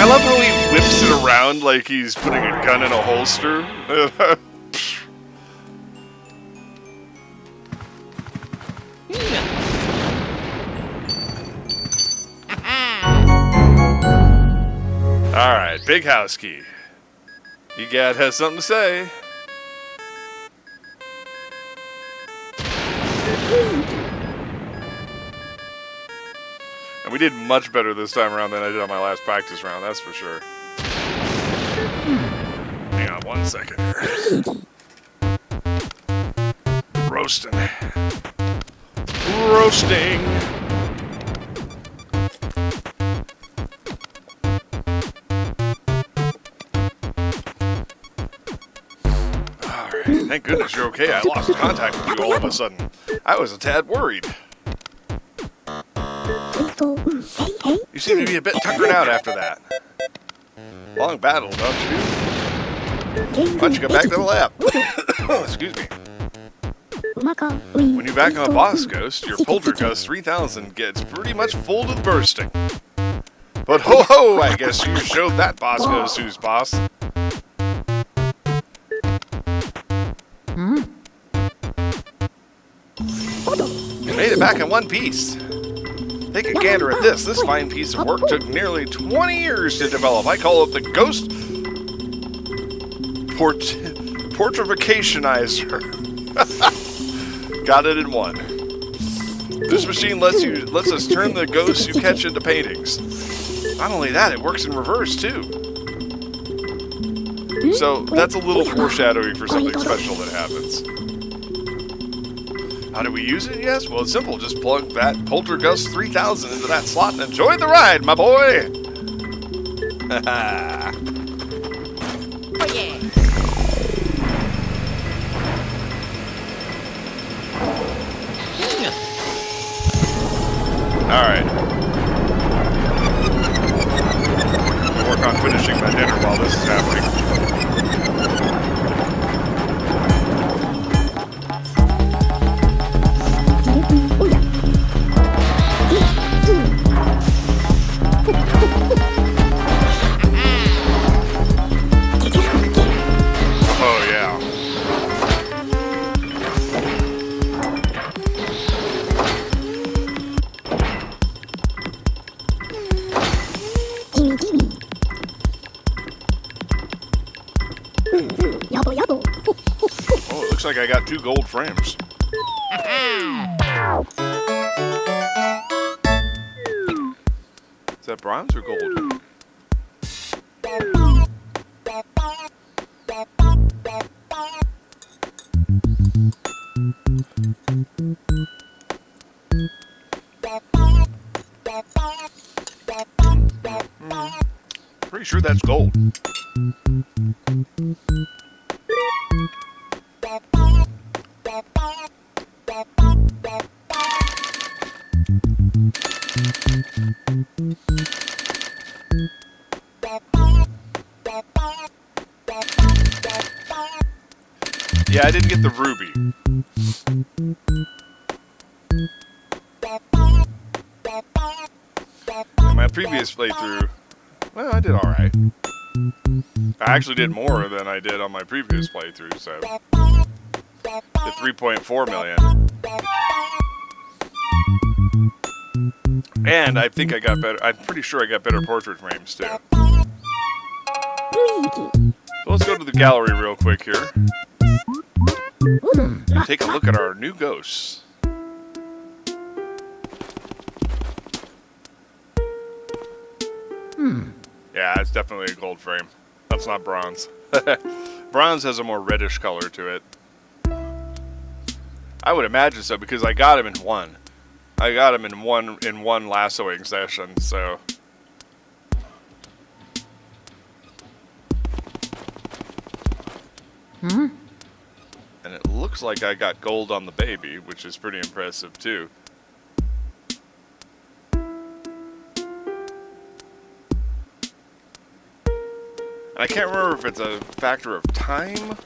Speaker 1: I love how he whips it around like he's putting a gun in a holster. Alright, big house key. Egad has something to say. And we did much better this time around than I did on my last practice round, that's for sure. Hang on 1 second here. Roasting. Roasting. Alright, thank goodness you're okay. I lost contact with you all of a sudden. I was a tad worried. You seem to be a bit tuckered out after that. Long battle, don't you? Why don't you go back to the lab? Excuse me. When you back on a boss ghost, your Poltergust 3000 gets pretty much full to the bursting. But ho ho, I guess you showed that boss ghost who's boss. You made it back in one piece. Take a gander at this. This fine piece of work took nearly 20 years to develop. I call it the Ghost Portrificationizer. Got it in one. This machine lets us turn the ghosts you catch into paintings. Not only that, it works in reverse too. So that's a little foreshadowing for something special that happens. How do we use it? Yes, well, it's simple. Just plug that Poltergust 3000 into that slot and enjoy the ride, my boy.
Speaker 2: Oh yeah.
Speaker 1: Alright. I'll work on finishing my dinner while this is happening. Oh, yeah. Oh, it looks like I got 2 gold frames. Is that bronze or gold? Pretty sure that's gold. Yeah, I didn't get the ruby. In my previous playthrough, well, I did alright. I actually did more than I did on my previous playthrough, so... Did 3.4 million. And I think I got better, I'm pretty sure I got better portrait frames, too. So let's go to the gallery real quick here. And take a look at our new ghosts. Yeah, it's definitely a gold frame. That's not bronze. Bronze has a more reddish color to it. I would imagine so because I got him in one. I got him in one lassoing session, so. And it looks like I got gold on the baby, which is pretty impressive too. And I can't remember if it's a factor of time,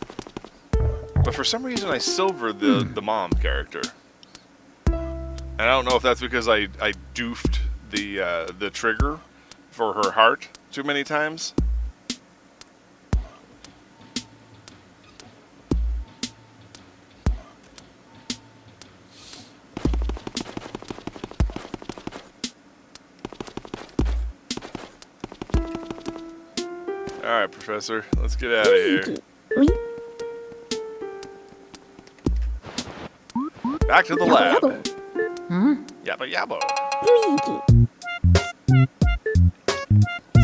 Speaker 1: but for some reason I silvered the mom character. And I don't know if that's because I doofed the trigger for her heart too many times. Alright, Professor, let's get out of here. Back to the lab. Yabba yabba.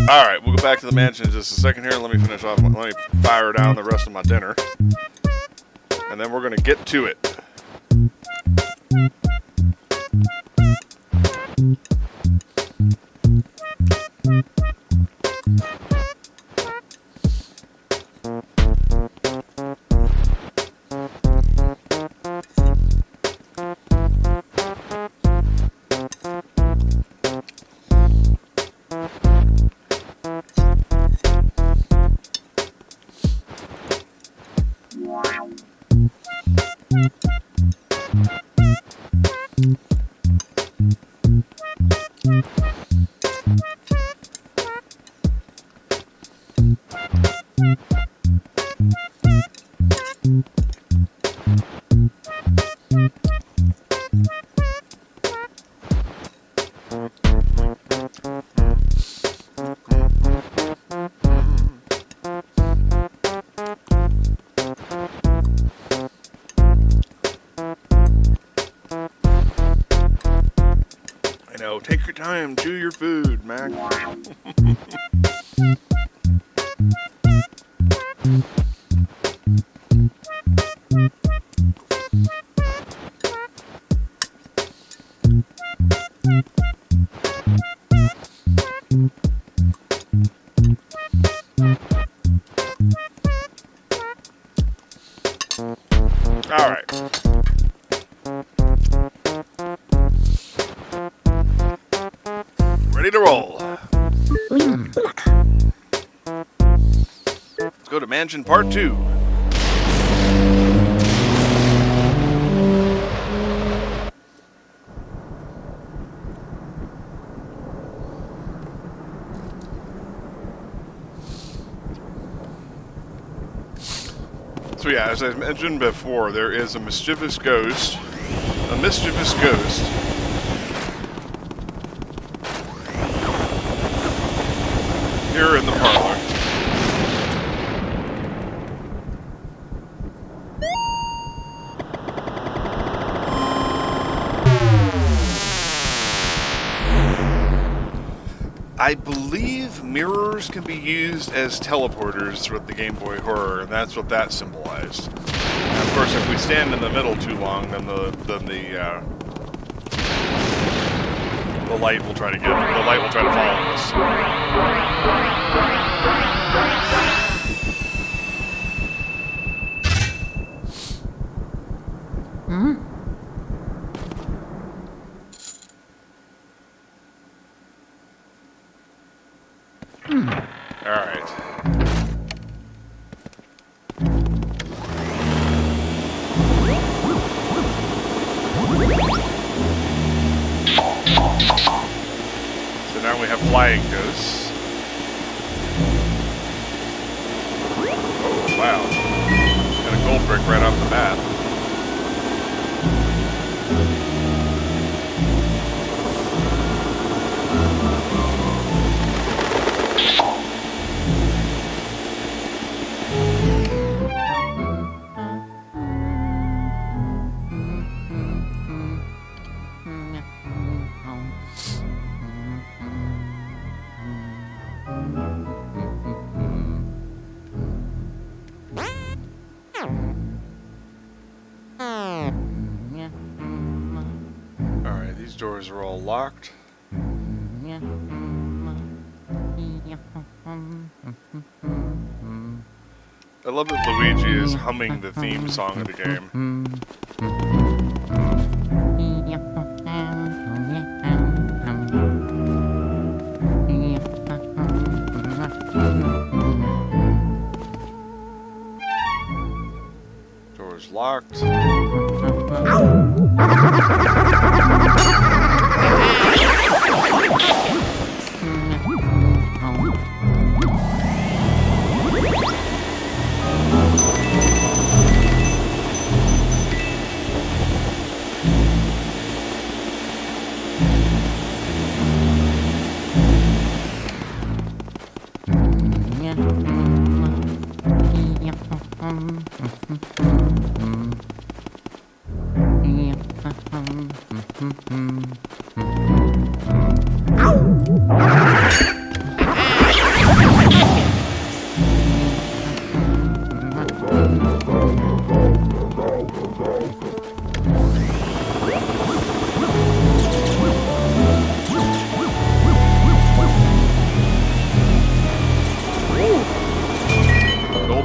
Speaker 1: Alright, we'll go back to the mansion in just a second here. Let me finish off, let me fire down the rest of my dinner. And then we're going to get to it. I know, take your time, chew your food, Mac. All right. Ready to roll. Let's go to Mansion Part 2. So yeah, as I mentioned before, there is a mischievous ghost. Here in the parlor. I believe mirrors can be used as teleporters with the Game Boy Horror, and that's what that symbolized. And of course, if we stand in the middle too long, then the light will try to follow us. All right. So now we have flying ghosts. Oh, wow. Got a gold brick right off the bat. These doors are all locked. I love that Luigi is humming the theme song of the game. Doors locked.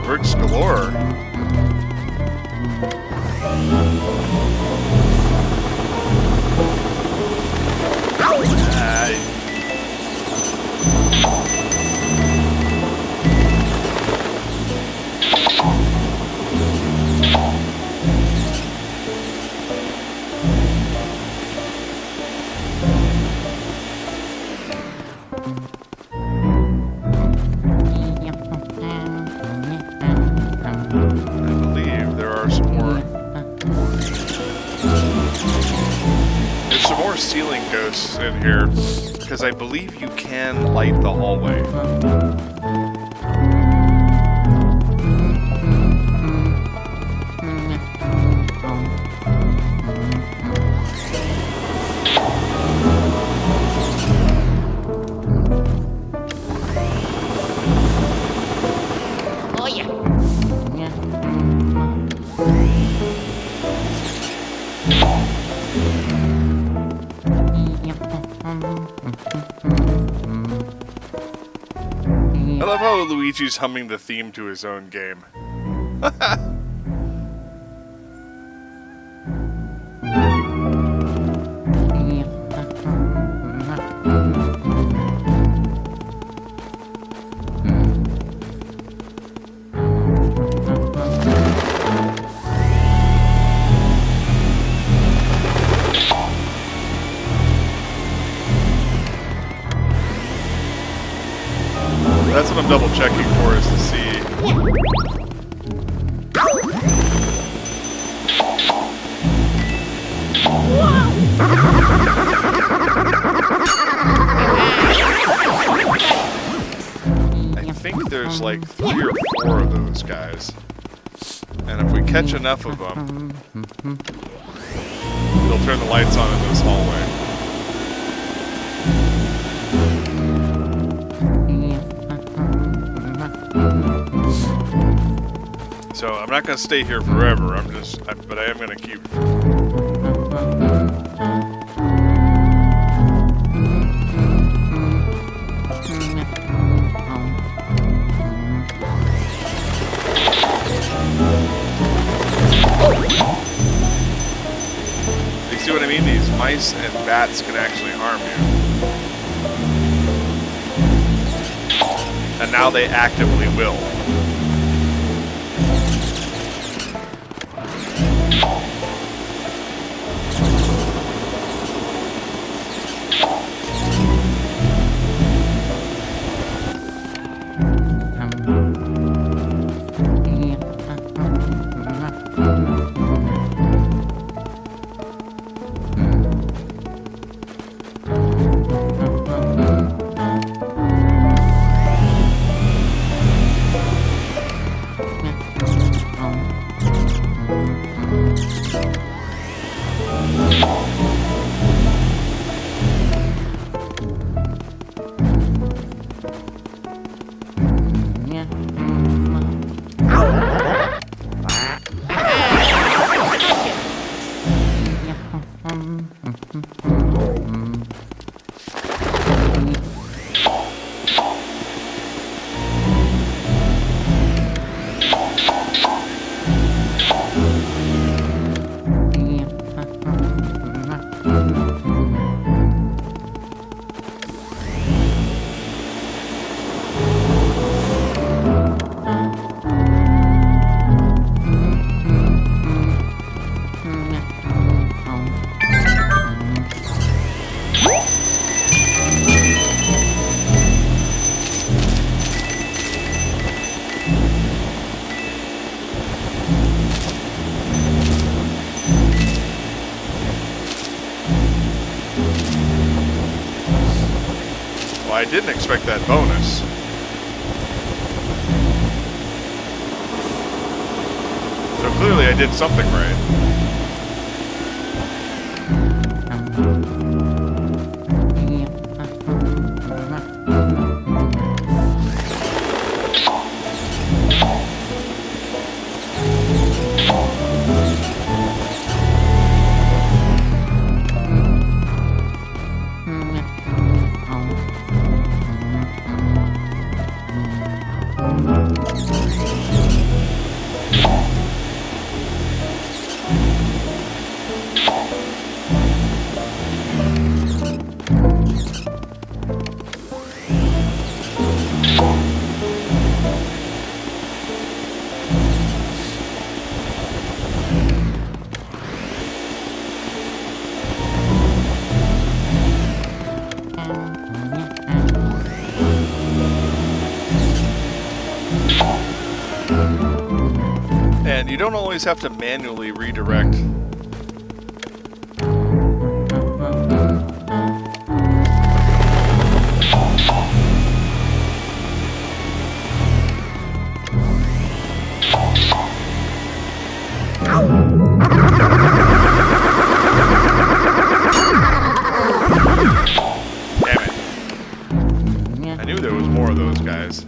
Speaker 1: Bricks galore. bonus in here, because I believe you can light the hallway.
Speaker 2: Oh yeah.
Speaker 1: I love how Luigi's humming the theme to his own game. That's what I'm double checking for, is to see. I think there's like 3 or 4 of those guys. And if we catch enough of them, they'll turn the lights on in this hallway. So I'm not going to stay here forever. But I am going to keep. You see what I mean? These mice and bats can actually harm you. And now they actively will. I didn't expect that bonus. So clearly I did something right. And you don't always have to manually redirect. of those guys.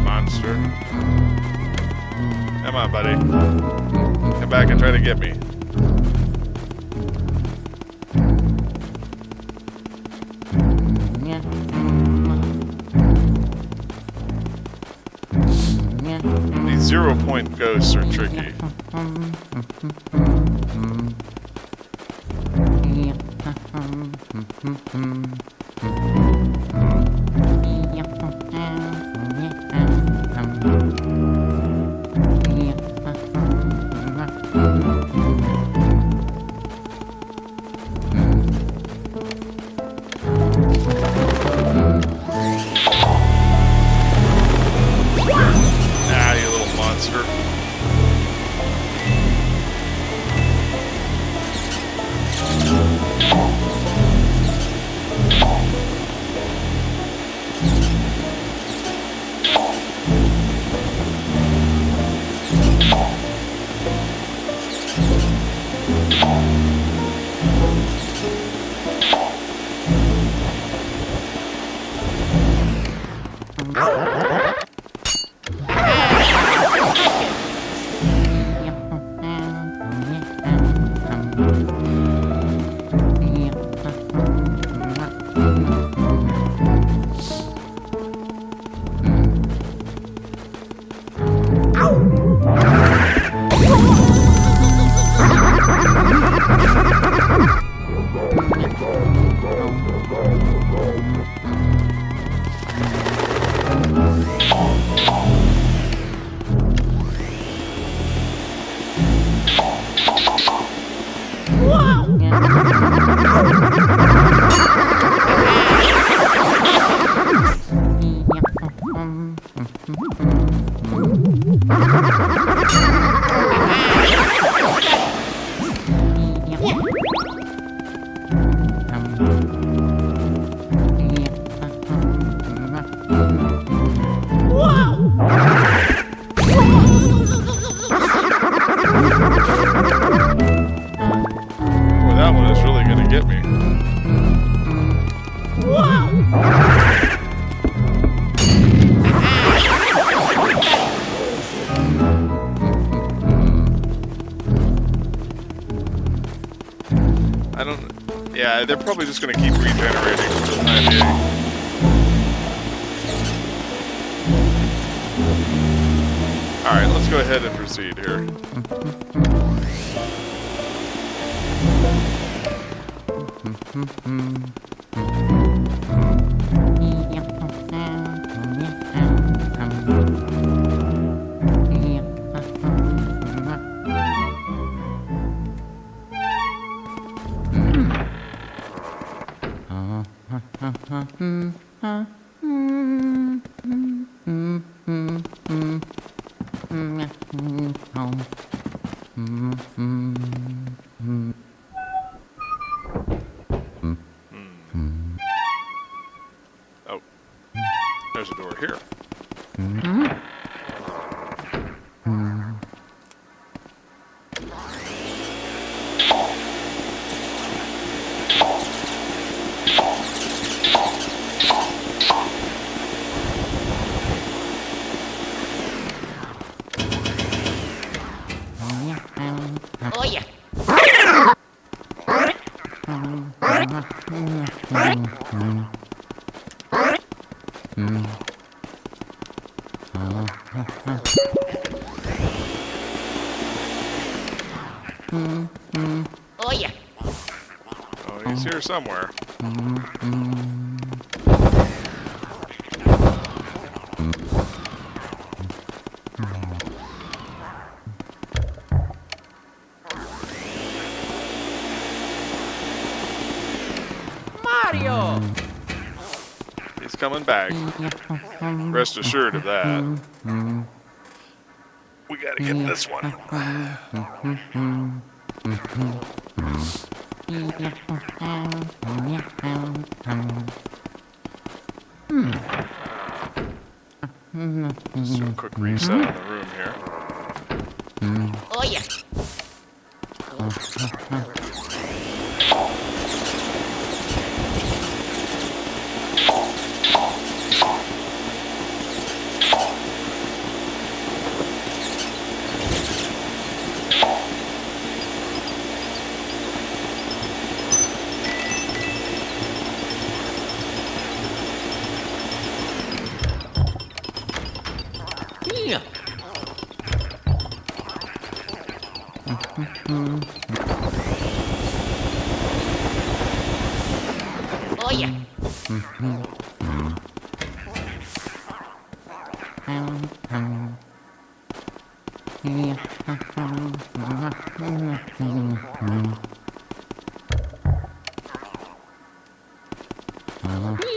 Speaker 1: Monster. Come on, buddy. Come back and try to get me. These 0-point ghosts are tricky. Ah, you little monster. Boy, that one is really gonna get me. I don't... Yeah, they're probably just gonna keep regenerating for the time being. Alright, let's go ahead and proceed here. Oh, there's a door here.
Speaker 2: Oh yeah. Oh yeah.
Speaker 1: Oh, he's here somewhere.
Speaker 2: Mario!
Speaker 1: He's coming back. Rest assured of that. We gotta get this one. Just do a quick reset on the room here.
Speaker 2: Oh yeah. Yeah. Oh yeah.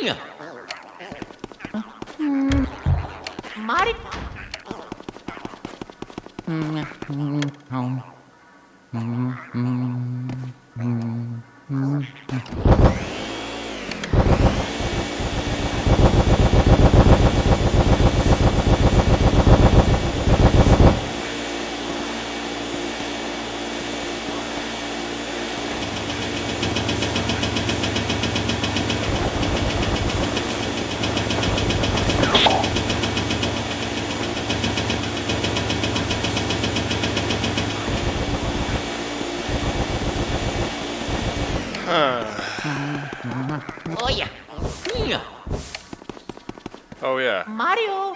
Speaker 2: Yeah. Mario. Oh yeah. Yeah.
Speaker 1: Oh yeah.
Speaker 2: Mario.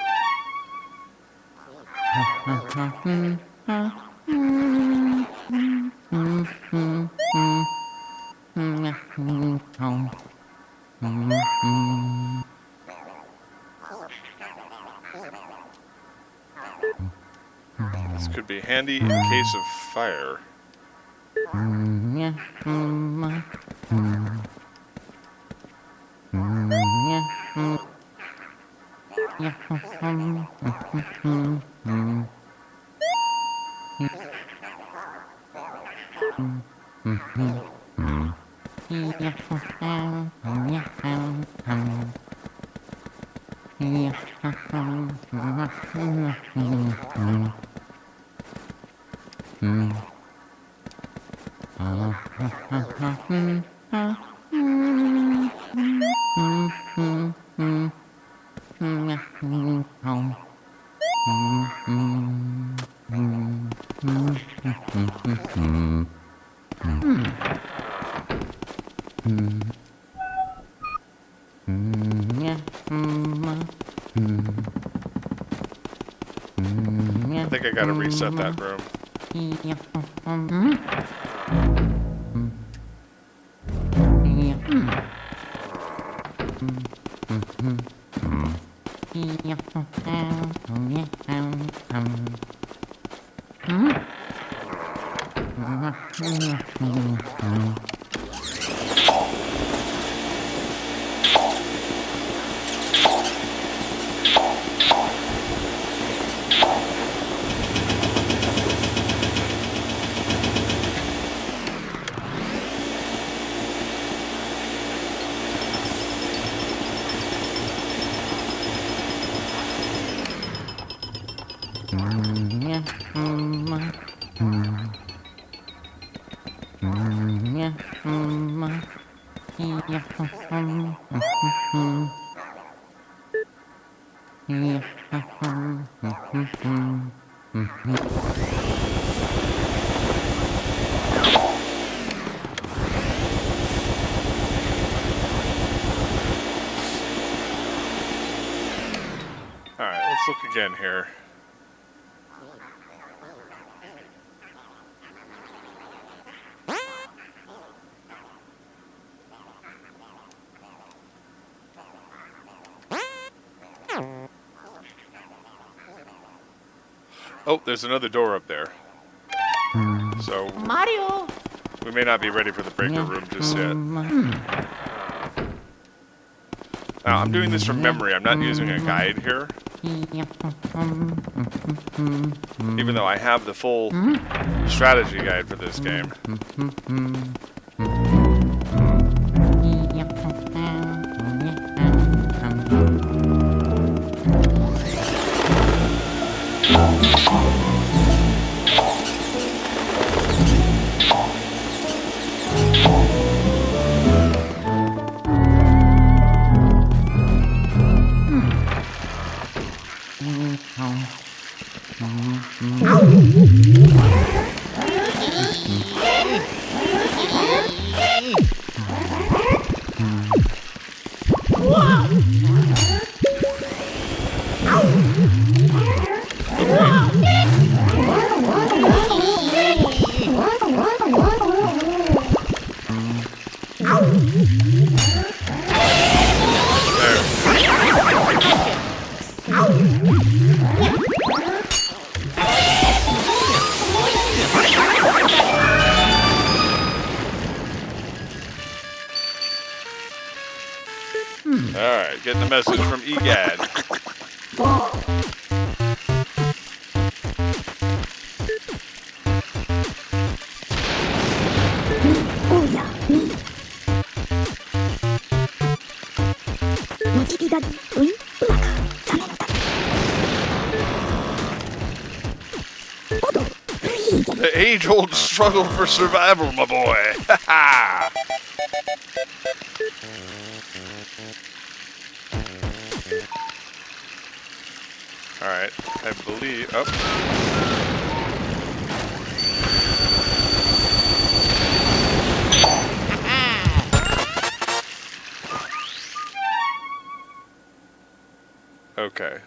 Speaker 1: This could be handy in case of fire. I think I gotta reset that room. Alright, let's look again here. Oh, there's another door up there. So
Speaker 2: Mario.
Speaker 1: we may not be ready for the breaker room just yet. Now, I'm doing this from memory. I'm not using a guide here. Even though I have the full strategy guide for this game. Alright, getting a message from EGAD. The age-old struggle for survival, my boy. Ha ha! Alright, I believe... Oh. Okay.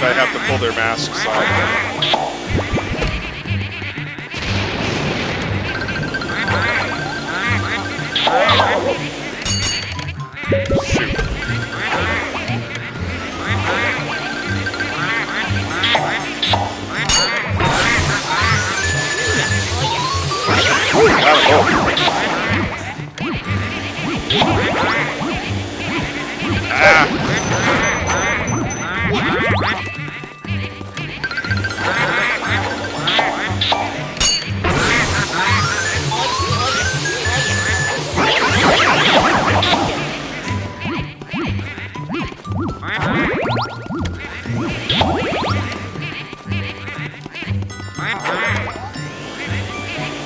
Speaker 1: I have to pull their masks off. Shoot.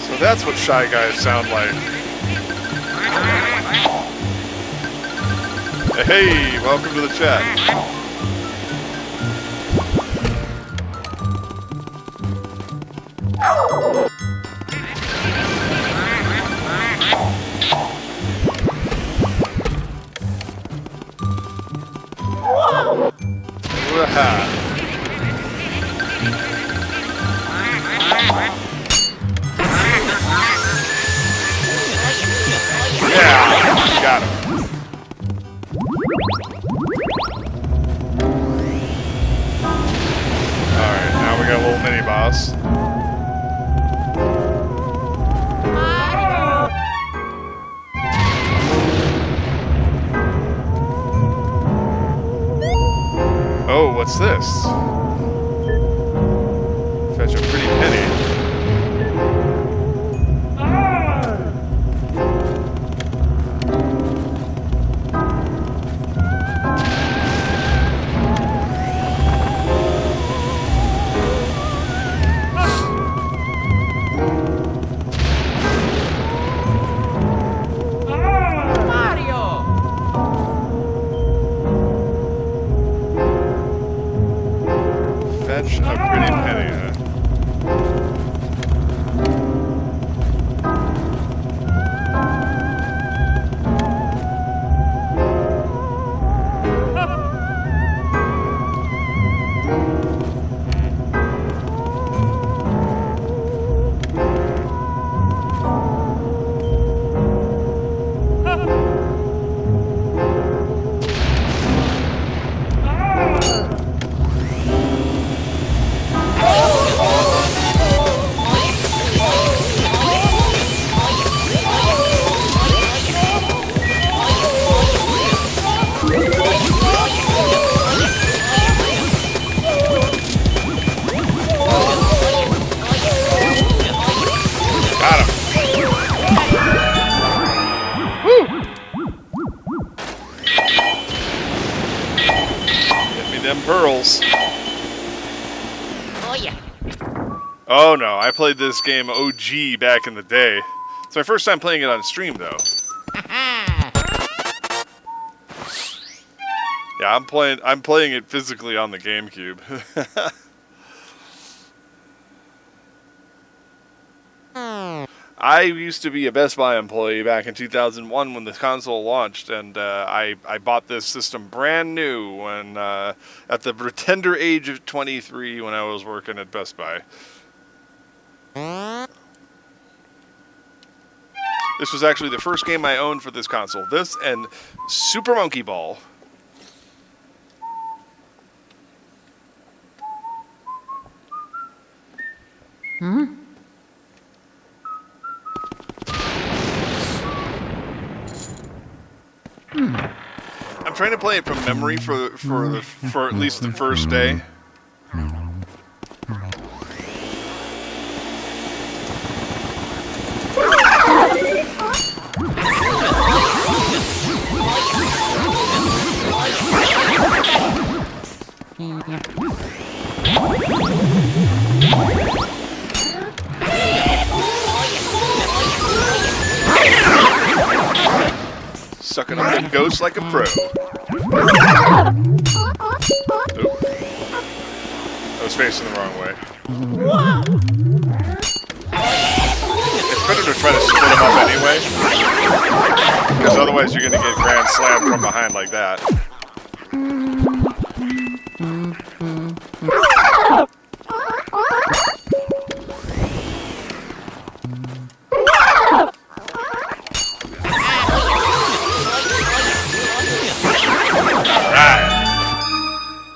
Speaker 1: So that's what Shy Guys sound like. Hey, welcome to the chat. Yeah, got him. sauce.
Speaker 2: Mario!
Speaker 1: Oh, what's this? Fetch a pretty penny.
Speaker 2: Mario!
Speaker 1: Fetch a pretty penny. Got him. Woo! Get me them pearls.
Speaker 2: Oh yeah.
Speaker 1: Oh no, I played this game OG back in the day. It's my first time playing it on stream though. Yeah, I'm playing it physically on the GameCube. I used to be a Best Buy employee back in 2001 when the console launched, and I bought this system brand new when at the tender age of 23 when I was working at Best Buy. This was actually the first game I owned for this console. This and Super Monkey Ball. I'm trying to play it from memory for at least the first day. Sucking up them ghosts like a pro. Oop. I was facing the wrong way. It's better to try to split them up anyway, because otherwise you're going to get grand slammed from behind like that.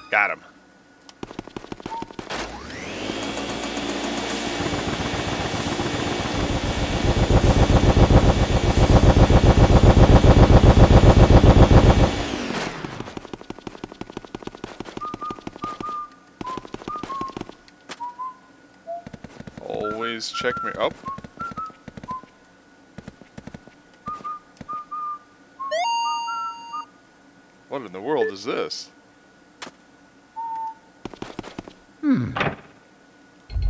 Speaker 1: Got him. Always check me. Oh. What in the world is this?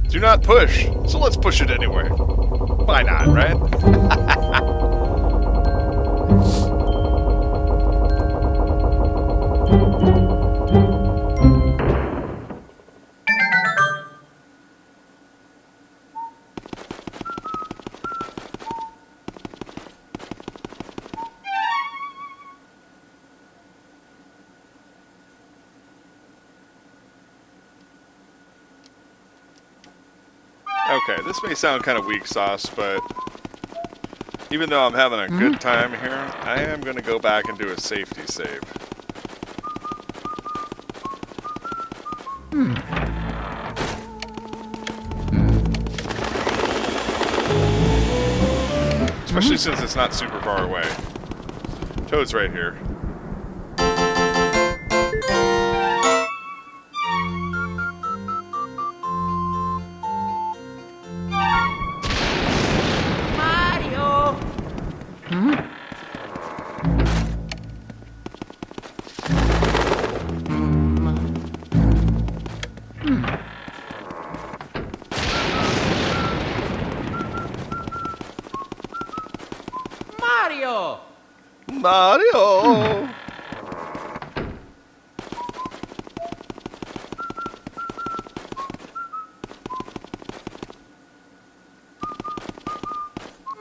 Speaker 1: Do not push. So let's push it anyway. Why not, right? Okay, this may sound kind of weak sauce, but even though I'm having a good time here, I am going to go back and do a safety save. especially since it's not super far away. Toad's right here.
Speaker 2: Mario! Mario!
Speaker 1: Mario!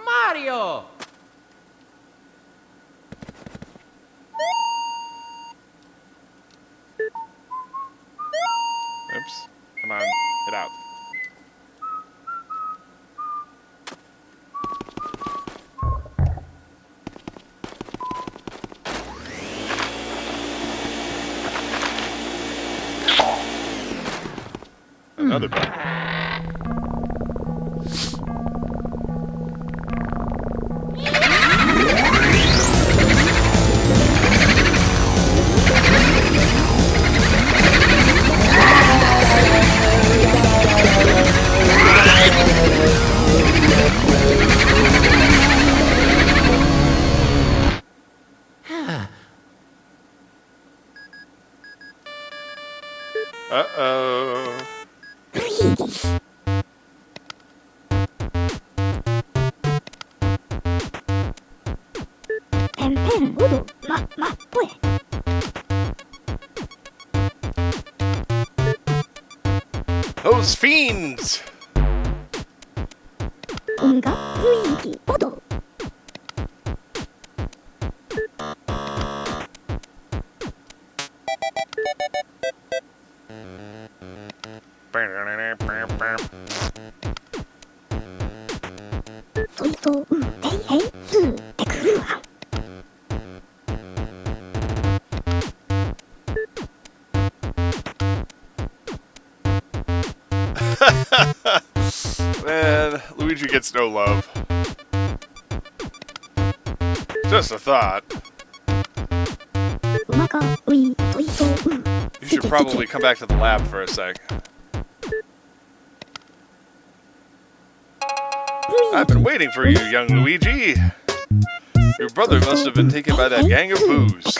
Speaker 2: Mario!
Speaker 1: Oops. Come on. Get out. Another button. Uh-oh.
Speaker 3: 펜펜 모두 뿌에
Speaker 1: Those fiends!
Speaker 3: 온갖 루이기 모두 소이소 대해 스 대크루함
Speaker 1: Man, Luigi gets no love. Just a thought.
Speaker 3: 음악가 우이 소이소
Speaker 1: You should probably come back to the lab for a sec. I've been waiting for you, young Luigi. Your brother must have been taken by that gang of boos.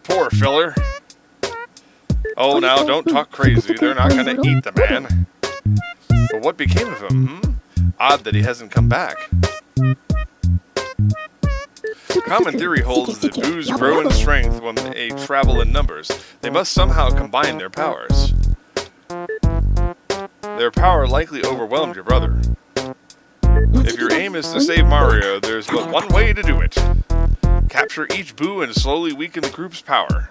Speaker 1: Poor filler. Oh, now don't talk crazy. They're not gonna eat the man. But what became of him, hmm? Odd that he hasn't come back. Common theory holds that boos grow in strength when they travel in numbers. They must somehow combine their powers. Their power likely overwhelmed your brother. If your aim is to save Mario, there's but one way to do it. Capture each boo and slowly weaken the group's power.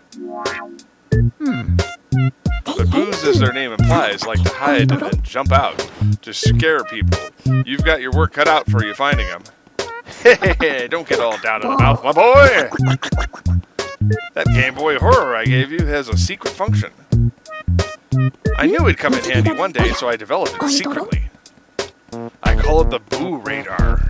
Speaker 1: But boos, as their name implies, like to hide and then jump out to scare people. You've got your work cut out for you finding them. Hey, don't get all down in the mouth, my boy! That Game Boy Horror I gave you has a secret function. I knew it'd come in handy one day, so I developed it secretly. I call it the Boo Radar.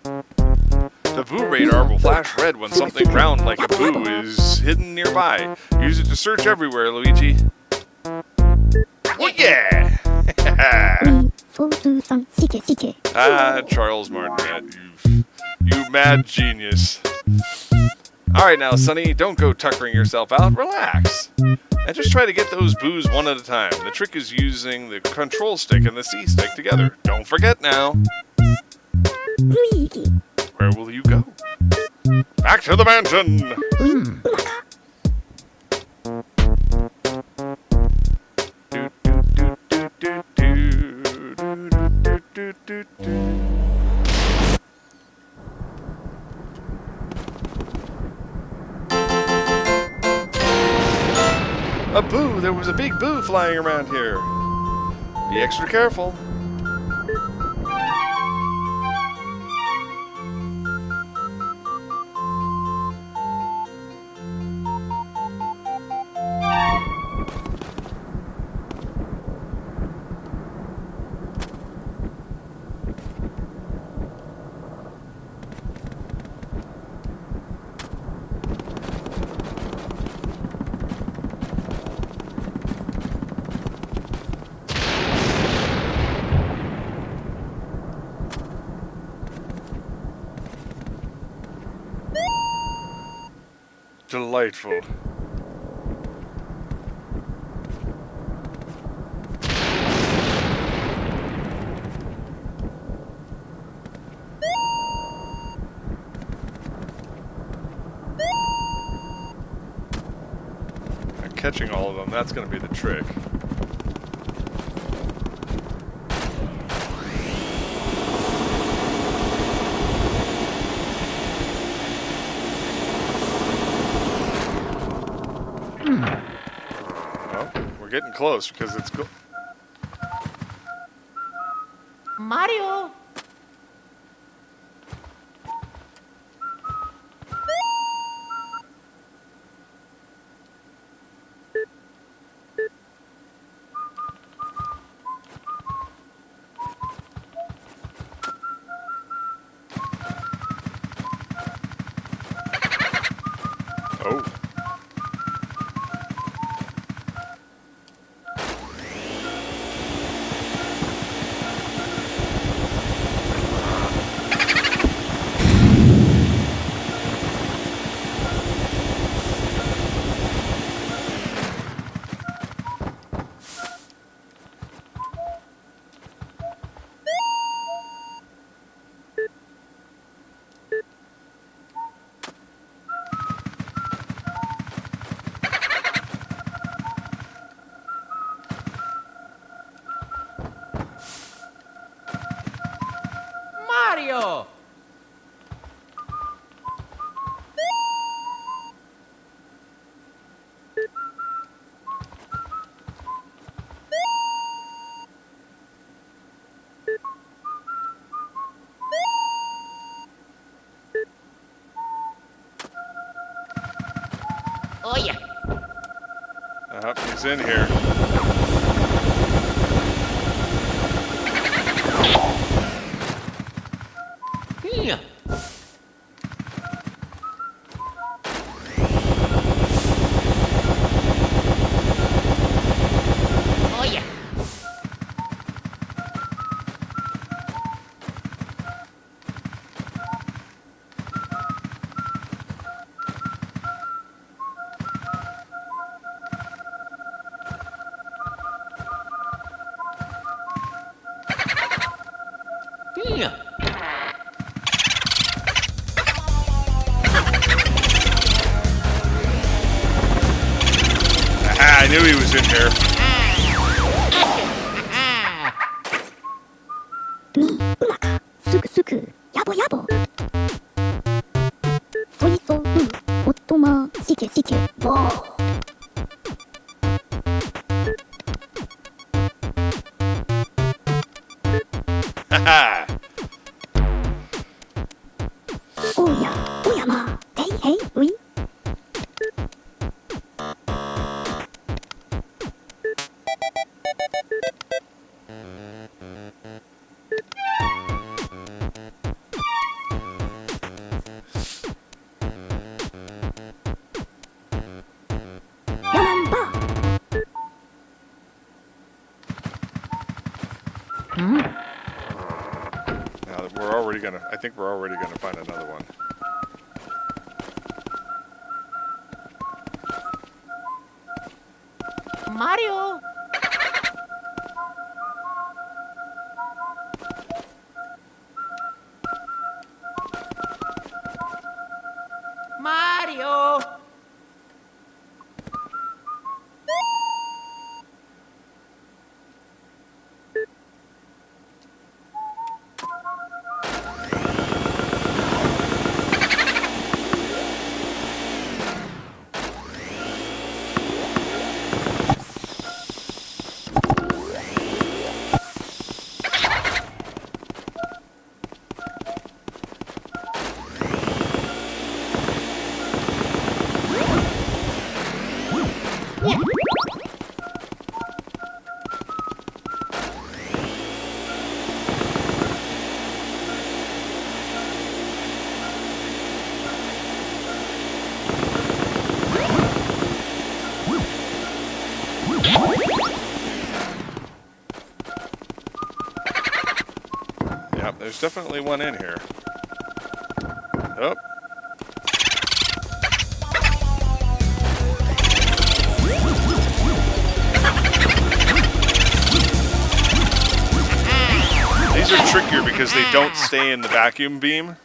Speaker 1: The Boo Radar will flash red when something round like a boo is hidden nearby. Use it to search everywhere, Luigi. Oh yeah! Ah, Charles Martinet, you mad genius. Alright now, Sonny, don't go tuckering yourself out. Relax. And just try to get those boos one at a time. The trick is using the control stick and the C stick together. Don't forget now. Where will you go? Back to the mansion! A boo! There was a big boo flying around here. Be extra careful. Delightful. And catching all of them, that's going to be the trick. Getting close because it's
Speaker 2: Mario.
Speaker 1: oh.
Speaker 2: Mario. Oh yeah.
Speaker 1: He's in here.
Speaker 2: Yeah. Oh yeah. Yeah.
Speaker 1: I knew he was in here.
Speaker 3: Mi, umaka, suku suku, yabo yabo. Soiso, otoma, shike shike, wo.
Speaker 1: Haha.
Speaker 3: Oya, oyama, hey hey, ui. Yamamba.
Speaker 1: Now we're already gonna. I think we're already gonna find another one.
Speaker 2: Mario. Mario.
Speaker 1: Yep, there's definitely one in here. Oh. These are trickier because they don't stay in the vacuum beam.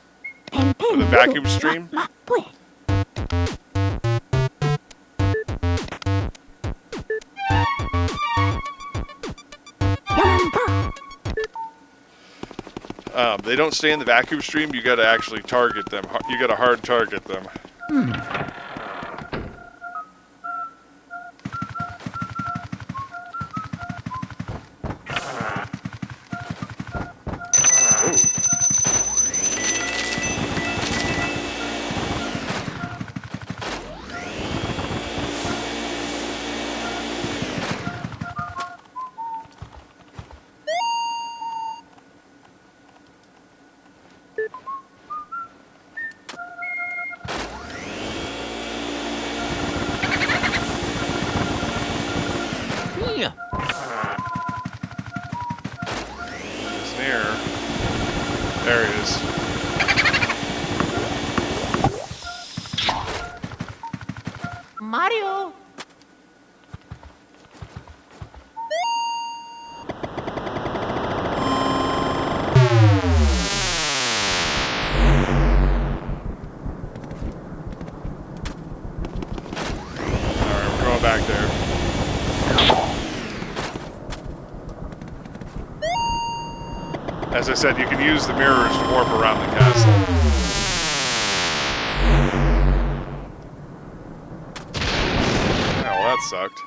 Speaker 3: ペンペン
Speaker 1: The vacuum stream?
Speaker 3: まぽえ
Speaker 1: They don't stay in the vacuum stream. You got to actually target them. You got to hard target them.
Speaker 2: Yeah.
Speaker 1: It's near. There it is.
Speaker 2: Mario.
Speaker 1: Alright, we're going back there. As I said, you can use the mirrors to warp around the castle. Oh, well, that sucked.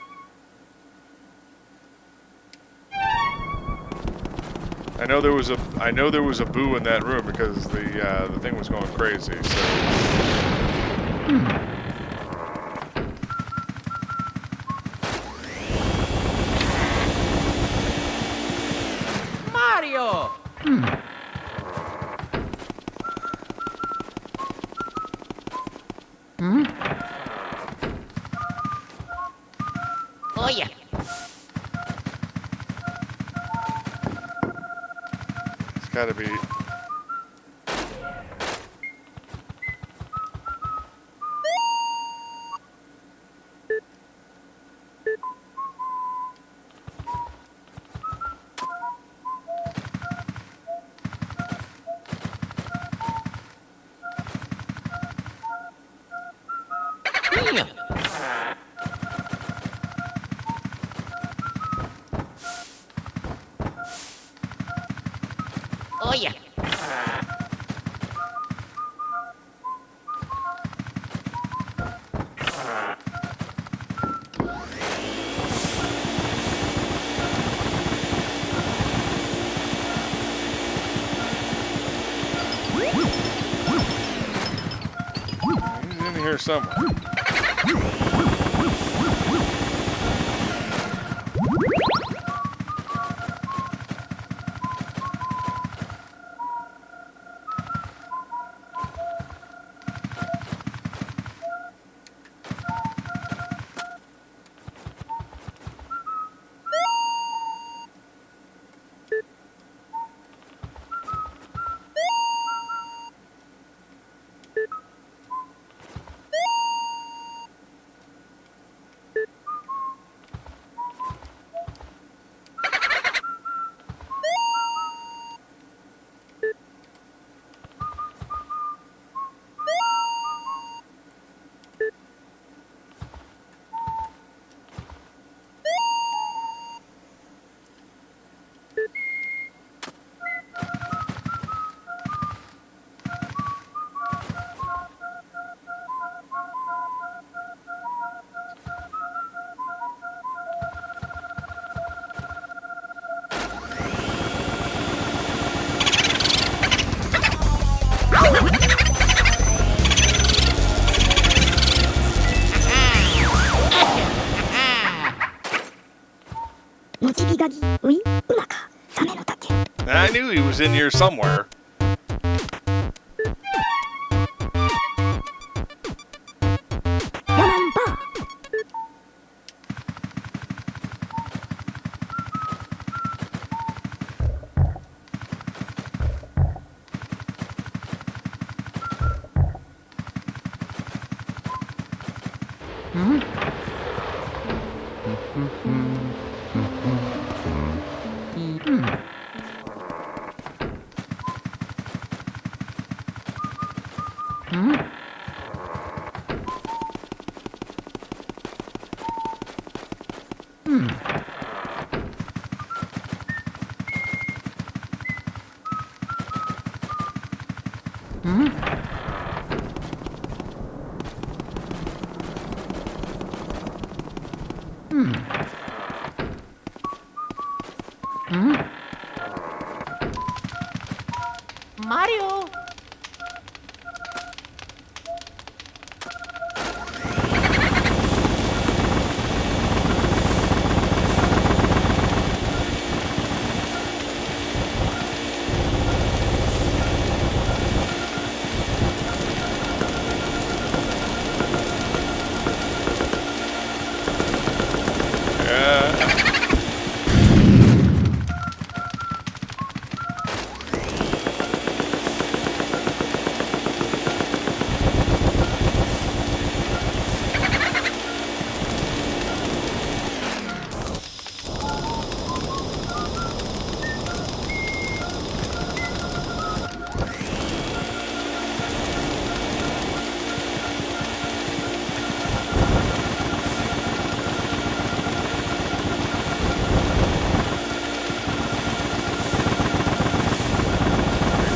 Speaker 1: I know there was a boo in that room because the thing was going crazy. So.
Speaker 2: Mario. Oh yeah.
Speaker 1: It's gotta be.
Speaker 2: Yeah. Oh yeah.
Speaker 1: He's in here somewhere. I knew he was in here somewhere.
Speaker 2: Mario.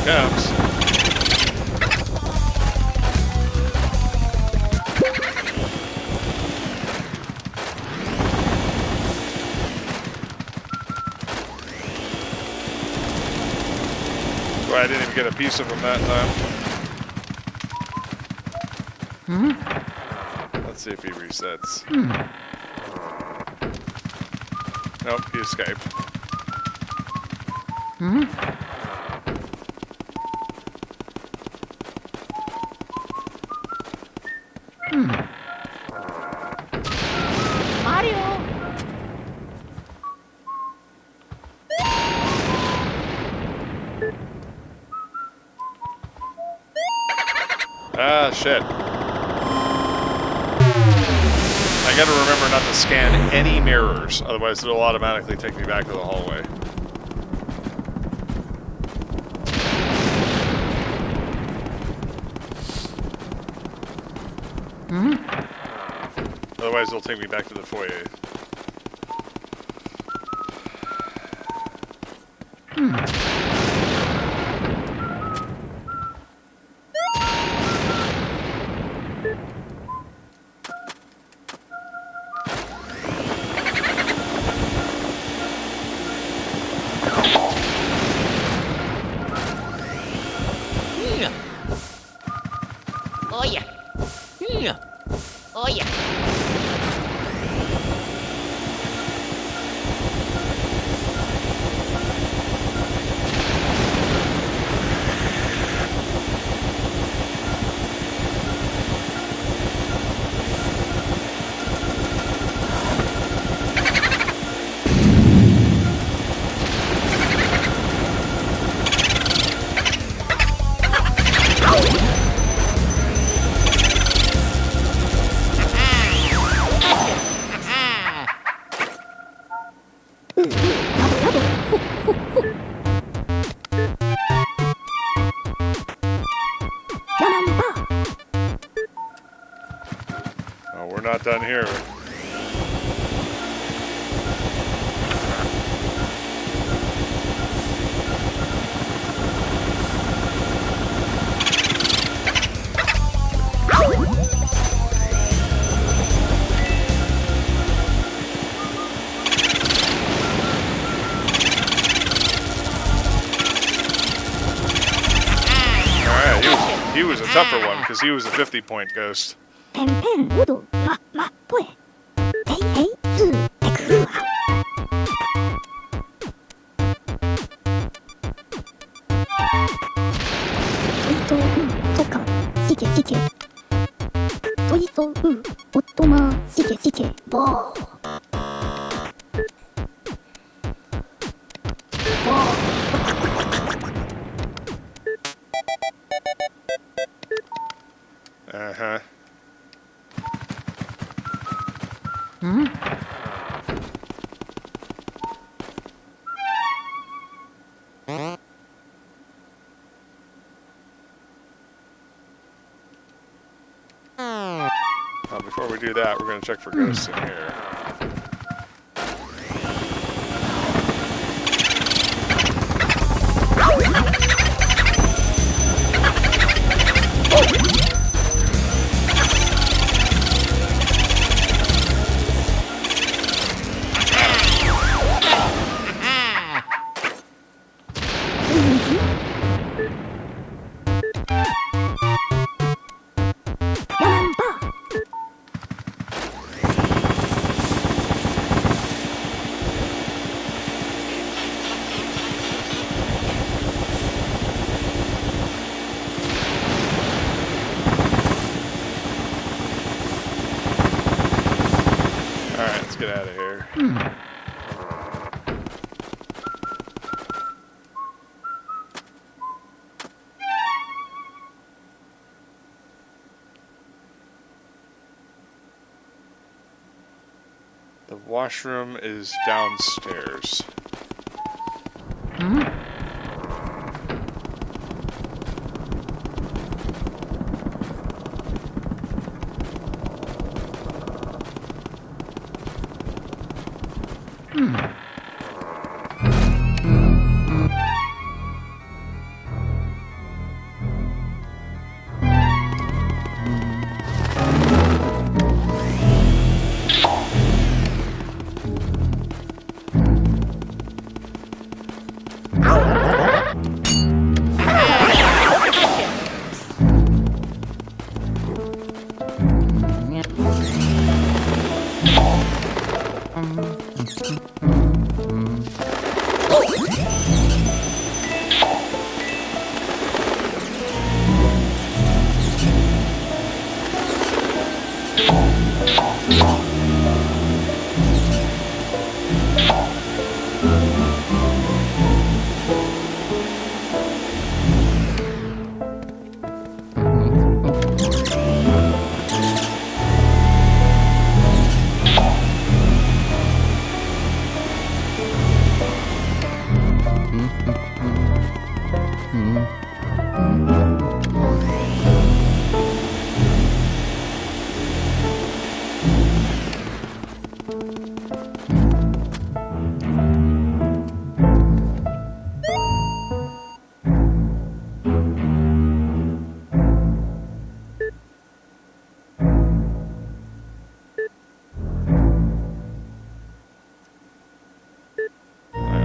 Speaker 1: Comes. Well, I didn't even get a piece of him that time. Let's see if he resets. Nope, he escaped.
Speaker 2: Mario.
Speaker 1: Ah, shit. I gotta remember not to scan any mirrors, otherwise it'll automatically take me back to the hallway. Otherwise it'll take me back to the foyer.
Speaker 2: Yeah. Oh yeah. Yeah. Oh yeah.
Speaker 1: Oh, we're not done here. Alright, he was a tougher one because he was a 50-point ghost.
Speaker 3: ペンペンウドマポエヘイヘイスーテクルハソイソウソカシケシケソイソウオットマシケシケボー
Speaker 1: Uh-huh. before we do that, we're going to check for ghosts in here. Alright, let's get out of here. The washroom is downstairs.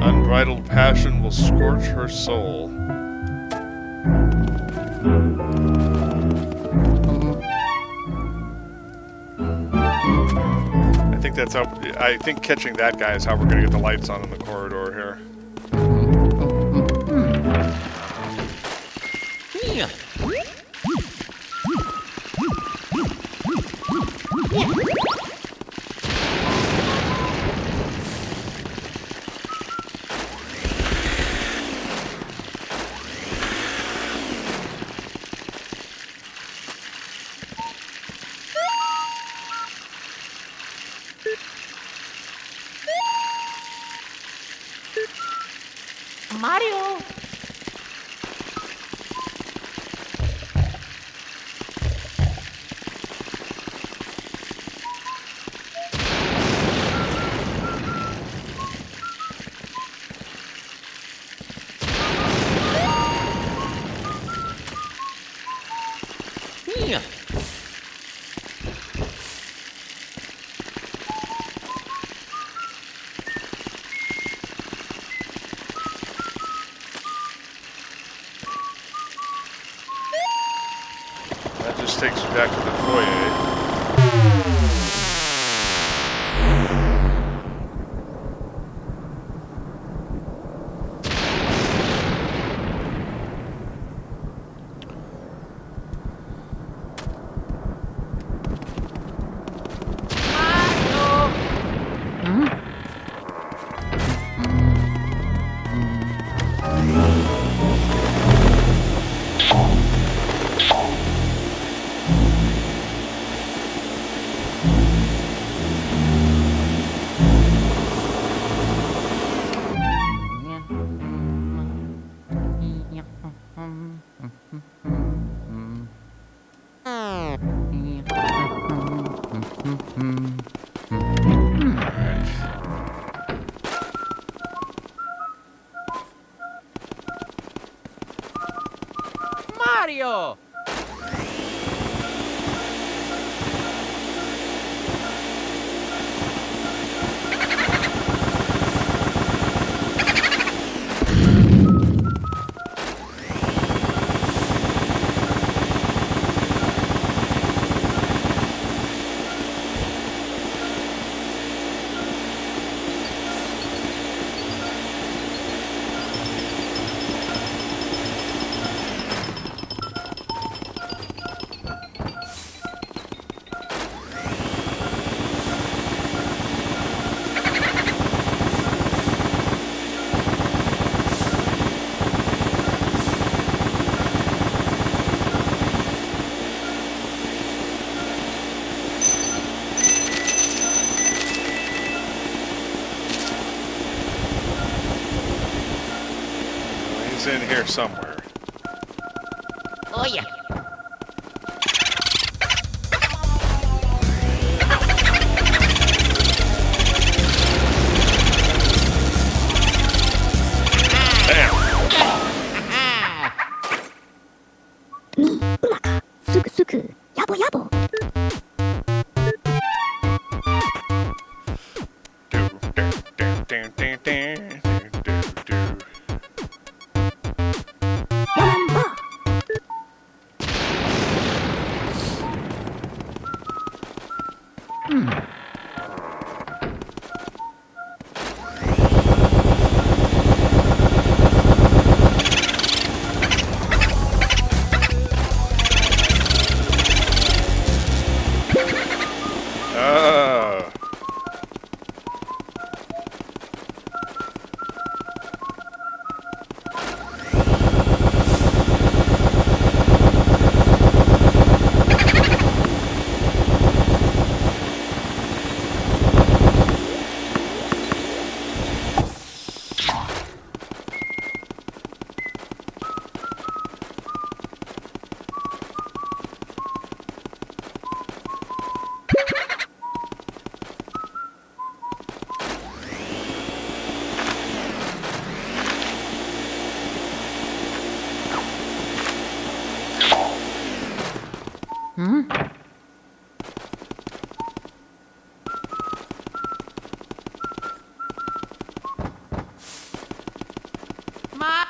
Speaker 1: Unbridled passion will scorch her soul. I think that's how. I think catching that guy is how we're gonna get the lights on in the corridor here.
Speaker 2: Yeah. Mario. Yeah.
Speaker 1: That just takes you back to the foyer.
Speaker 2: Mario!
Speaker 1: He's in here somewhere.
Speaker 2: Oh yeah.
Speaker 1: Damn.
Speaker 3: みうまかすぐすぐやぼやぼ やらんば
Speaker 1: Oh.
Speaker 2: Ma.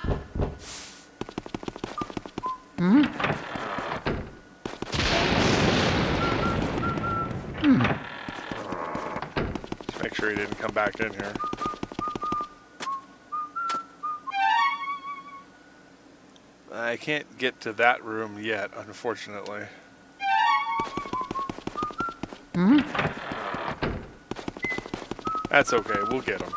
Speaker 1: Just make sure he didn't come back in here. I can't get to that room yet, unfortunately. That's okay, we'll get him.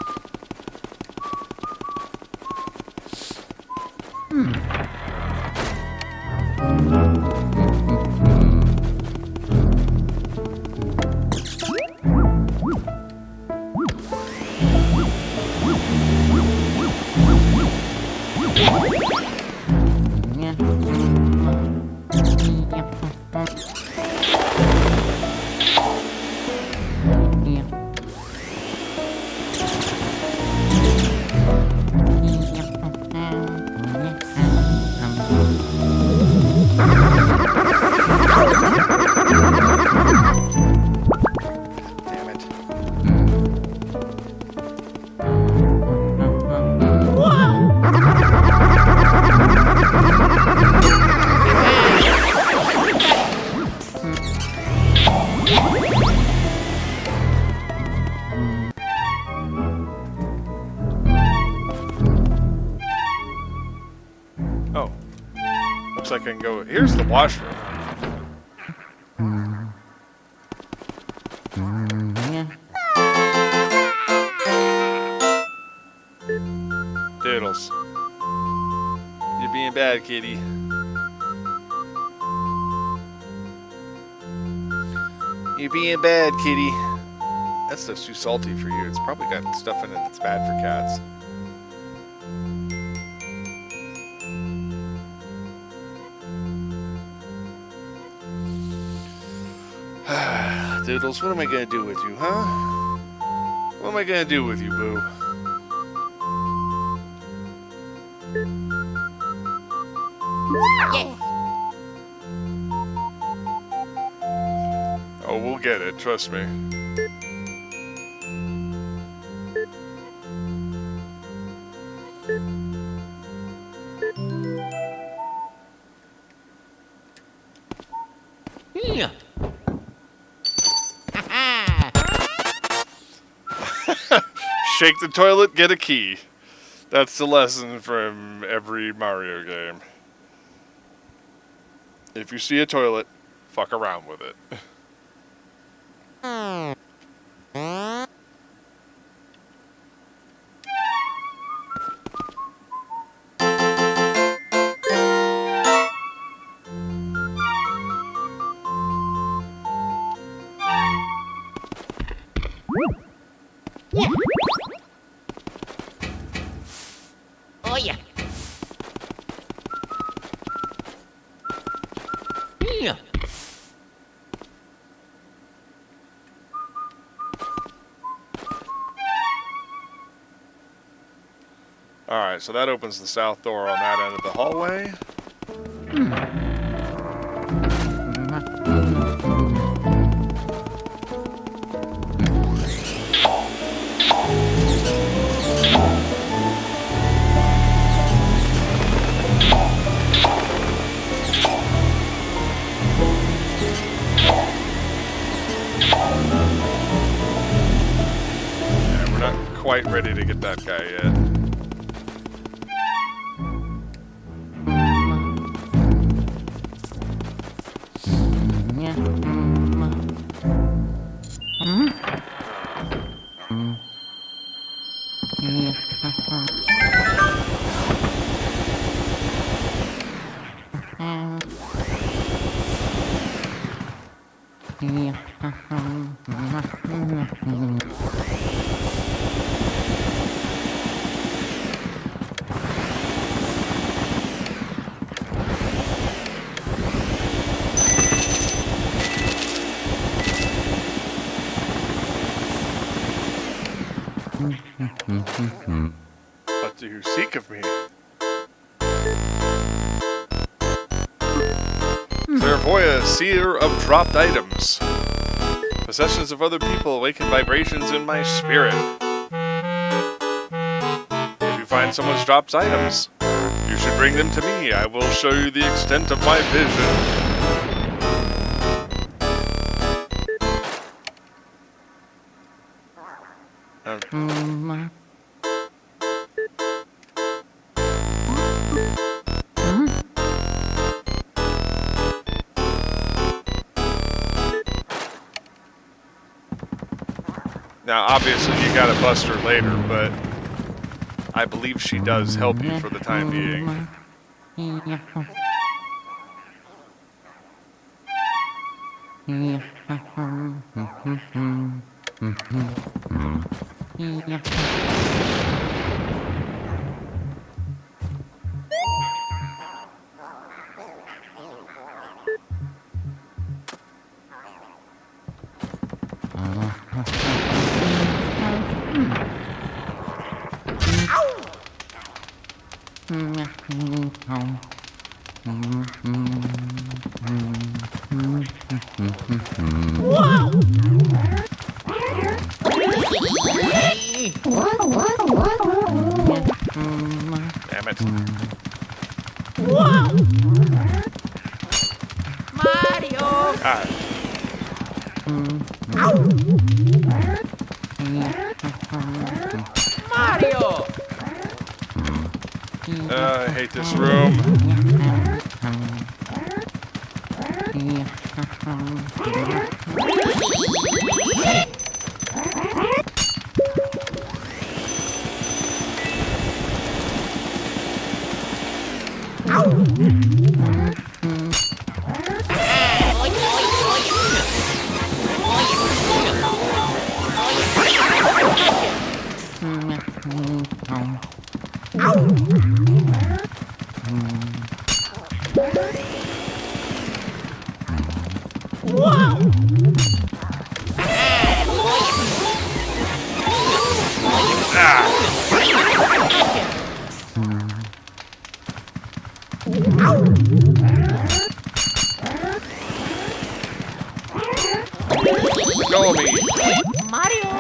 Speaker 1: Damn it. Oh. Looks like I can go. Here's the washroom. Doodles. You're being bad, kitty. You're being bad, kitty. That stuff's too salty for you. It's probably got stuff in it that's bad for cats. Doodles, what am I gonna do with you, huh? What am I gonna do with you, boo?
Speaker 2: Yes.
Speaker 1: Oh, we'll get it, trust me.
Speaker 2: Yeah. Ha-ha.
Speaker 1: Shake the toilet, get a key. That's the lesson from every Mario game. If you see a toilet, fuck around with it.
Speaker 2: Oh yeah. Yeah.
Speaker 1: Alright, so that opens the south door on that end of the hallway. Yeah, we're not quite ready to get that guy yet. What do you seek of me? Clairvoyant, seer of dropped items. Possessions of other people awaken vibrations in my spirit. If you find someone's dropped items, you should bring them to me. I will show you the extent of my vision. Now, obviously, you gotta bust her later, but I believe she does help you for the time being. Damn it.
Speaker 2: Mario.
Speaker 1: God.
Speaker 2: Mario.
Speaker 1: I hate this room. Go me.
Speaker 2: Mario.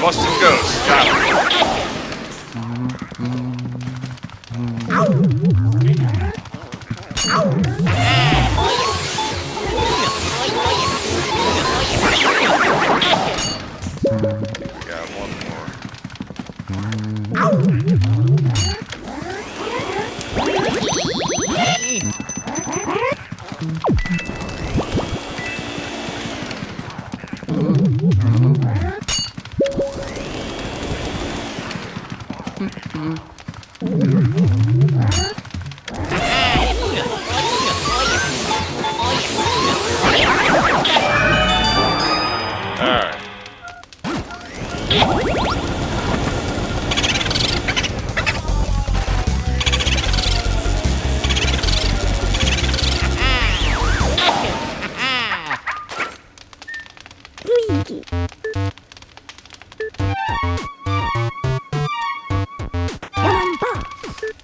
Speaker 1: Busted ghost. Got him. Got one more. Alright.
Speaker 3: Luigi.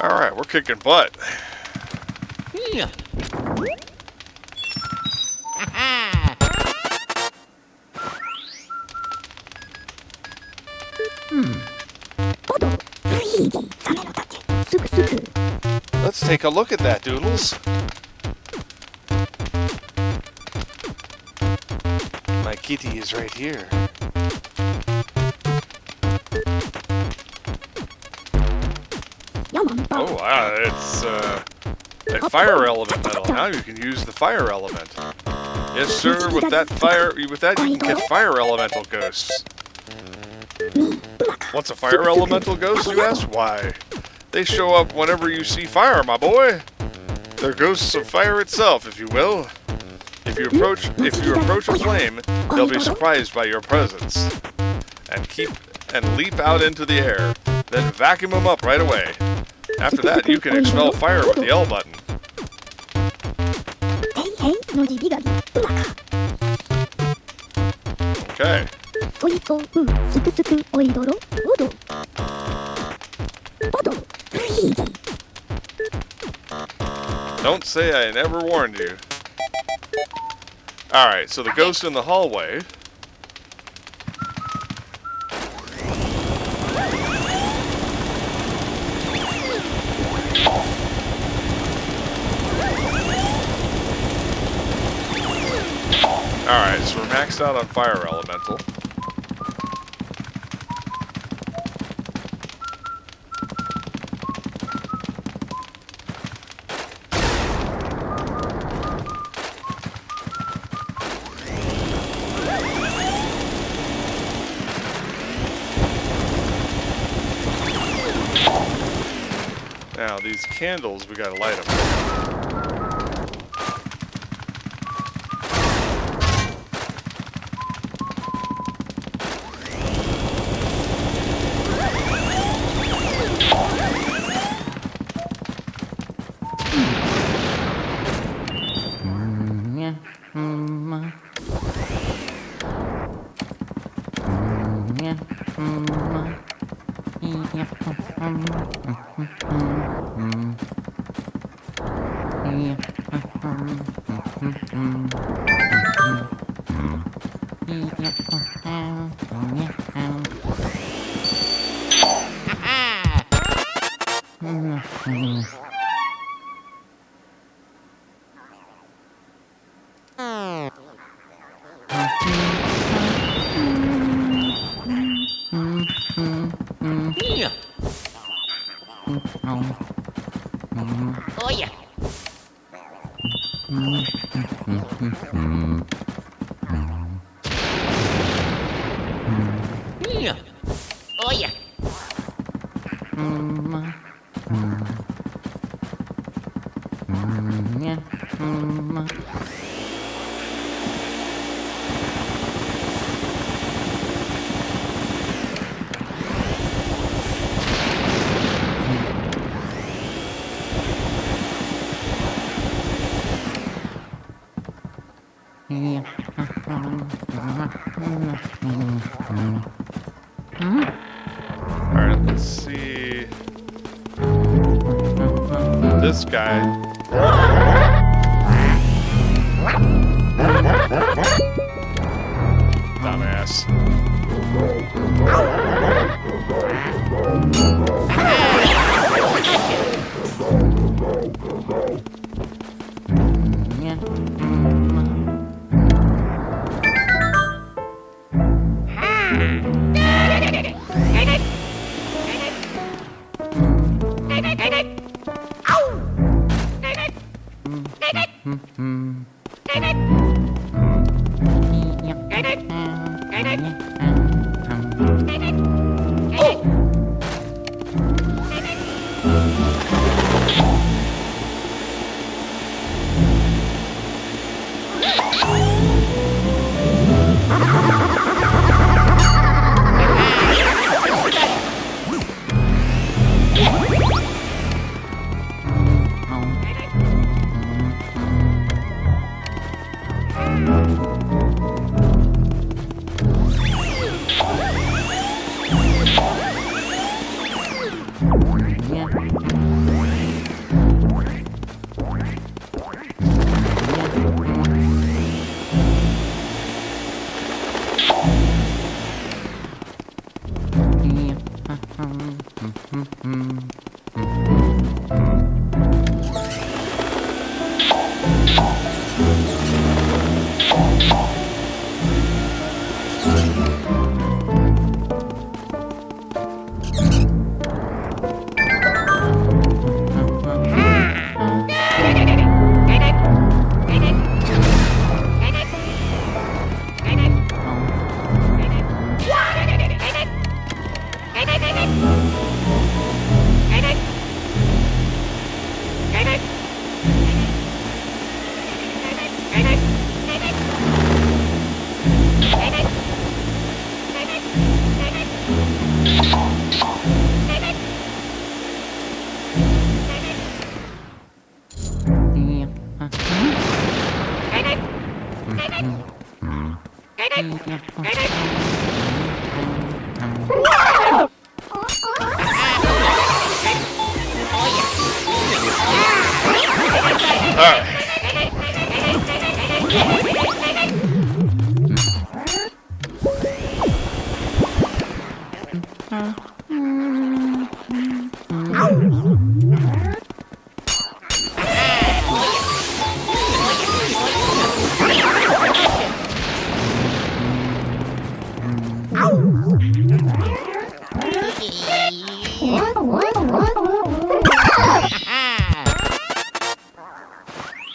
Speaker 1: Alright, we're kicking butt.
Speaker 2: Yeah.
Speaker 3: Odo. Luigi. サメのたち。すくすく。
Speaker 1: Let's take a look at that, Doodles. My kitty is right here. Oh, wow, it's a fire element medal. Now you can use the fire element. Yes, sir. With that you can catch fire elemental ghosts. What's a fire elemental ghost, you ask? Why, they show up whenever you see fire, my boy. They're ghosts of fire itself, if you will. If you approach a flame, they'll be surprised by your presence and leap out into the air. Then vacuum them up right away. After that, you can expel fire with the L button.
Speaker 3: へいへいのじびがり。うまか。
Speaker 1: Okay.
Speaker 3: そいそ、すくすく、おいどろ、おど。おど、ルイージ。
Speaker 1: Don't say I never warned you. Alright, so the ghost in the hallway. Alright, so we're maxed out on fire elemental. Now, these candles, we gotta light them.
Speaker 2: Yeah. Oh yeah.
Speaker 1: Alright, let's see. This guy. Dumbass.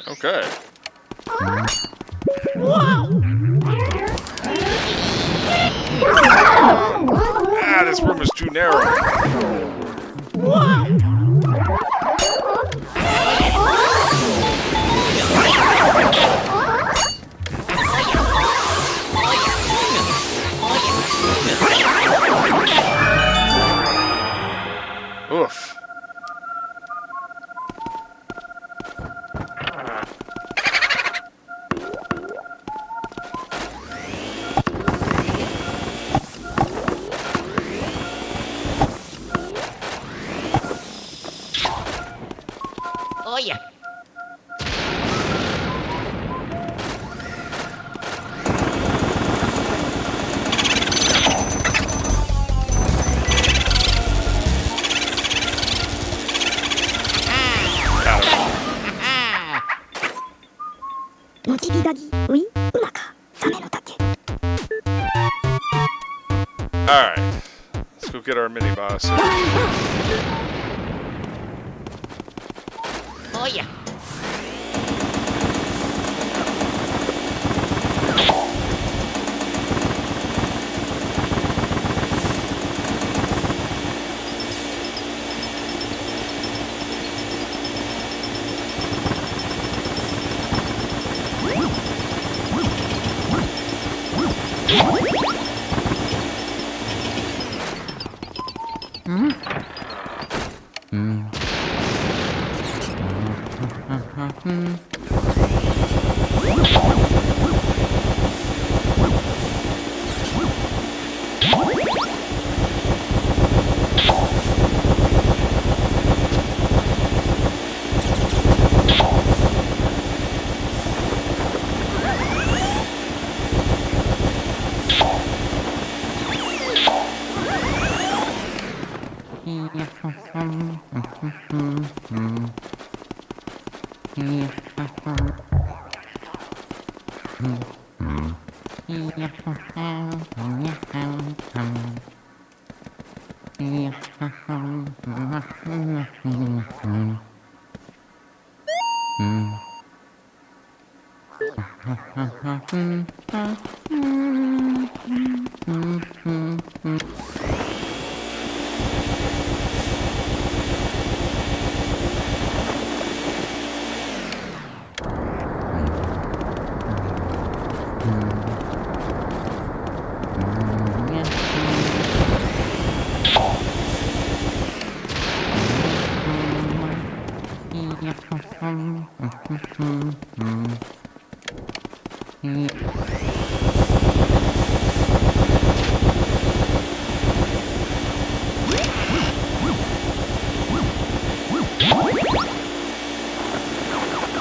Speaker 1: Okay. Ah, this room is too narrow. Oof.
Speaker 2: Oh yeah.
Speaker 1: Alright. Let's go get our mini boss.
Speaker 2: Oh yeah.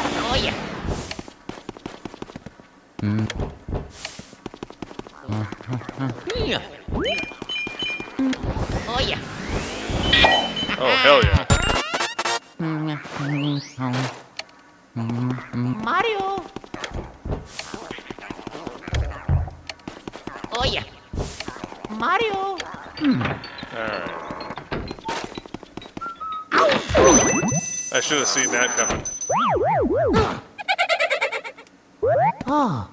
Speaker 2: Oh yeah. Yeah. Oh yeah.
Speaker 1: Oh, hell yeah.
Speaker 2: Mario. Oh yeah. Mario.
Speaker 1: Alright. I should have seen that coming.
Speaker 2: Oh.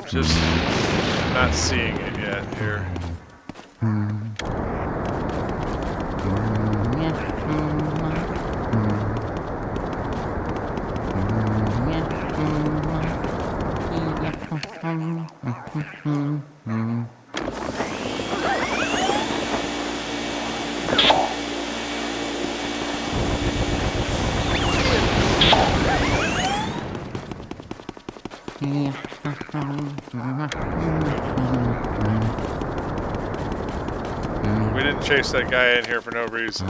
Speaker 1: Just not seeing it yet here. We didn't chase that guy in here for no reason.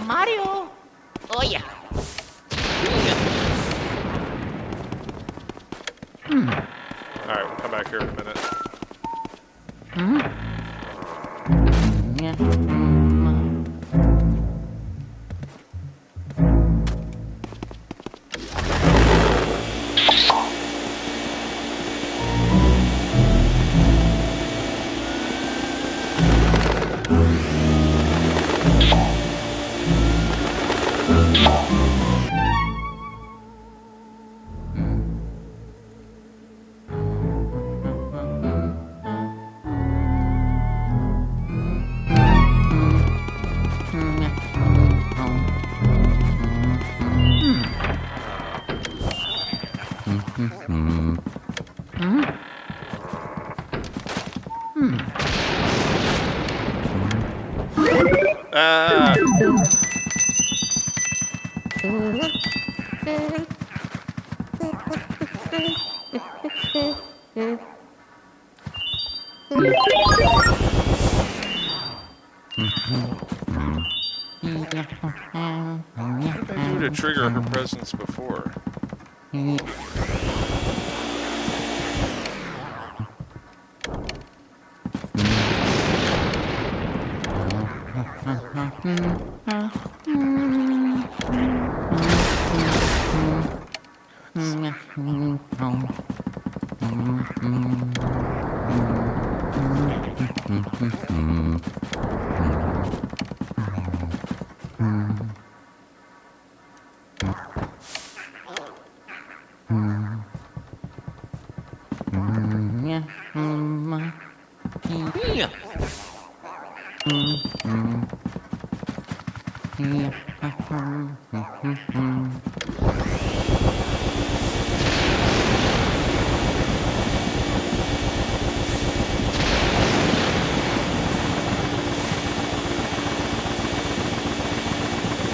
Speaker 2: Mario. Oh yeah.
Speaker 1: Alright, we'll come back here in a minute. Ah! What did I do to trigger her presence before?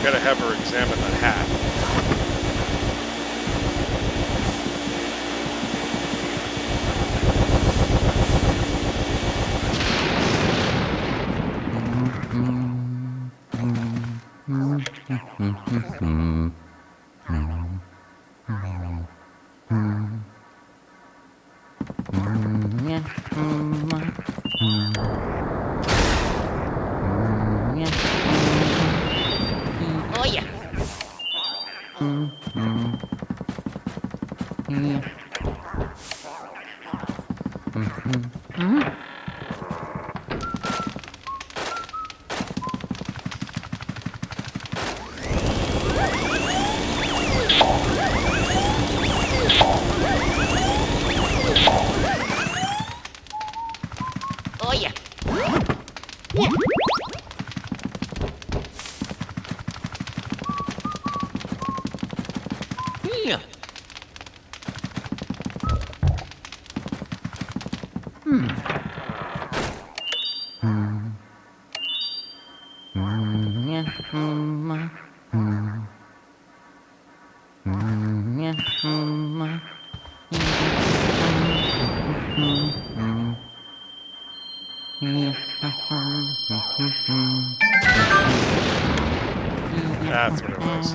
Speaker 1: Gotta have her examine the hat.
Speaker 2: Oh yeah. Oh yeah. Yeah.
Speaker 1: That's what it was.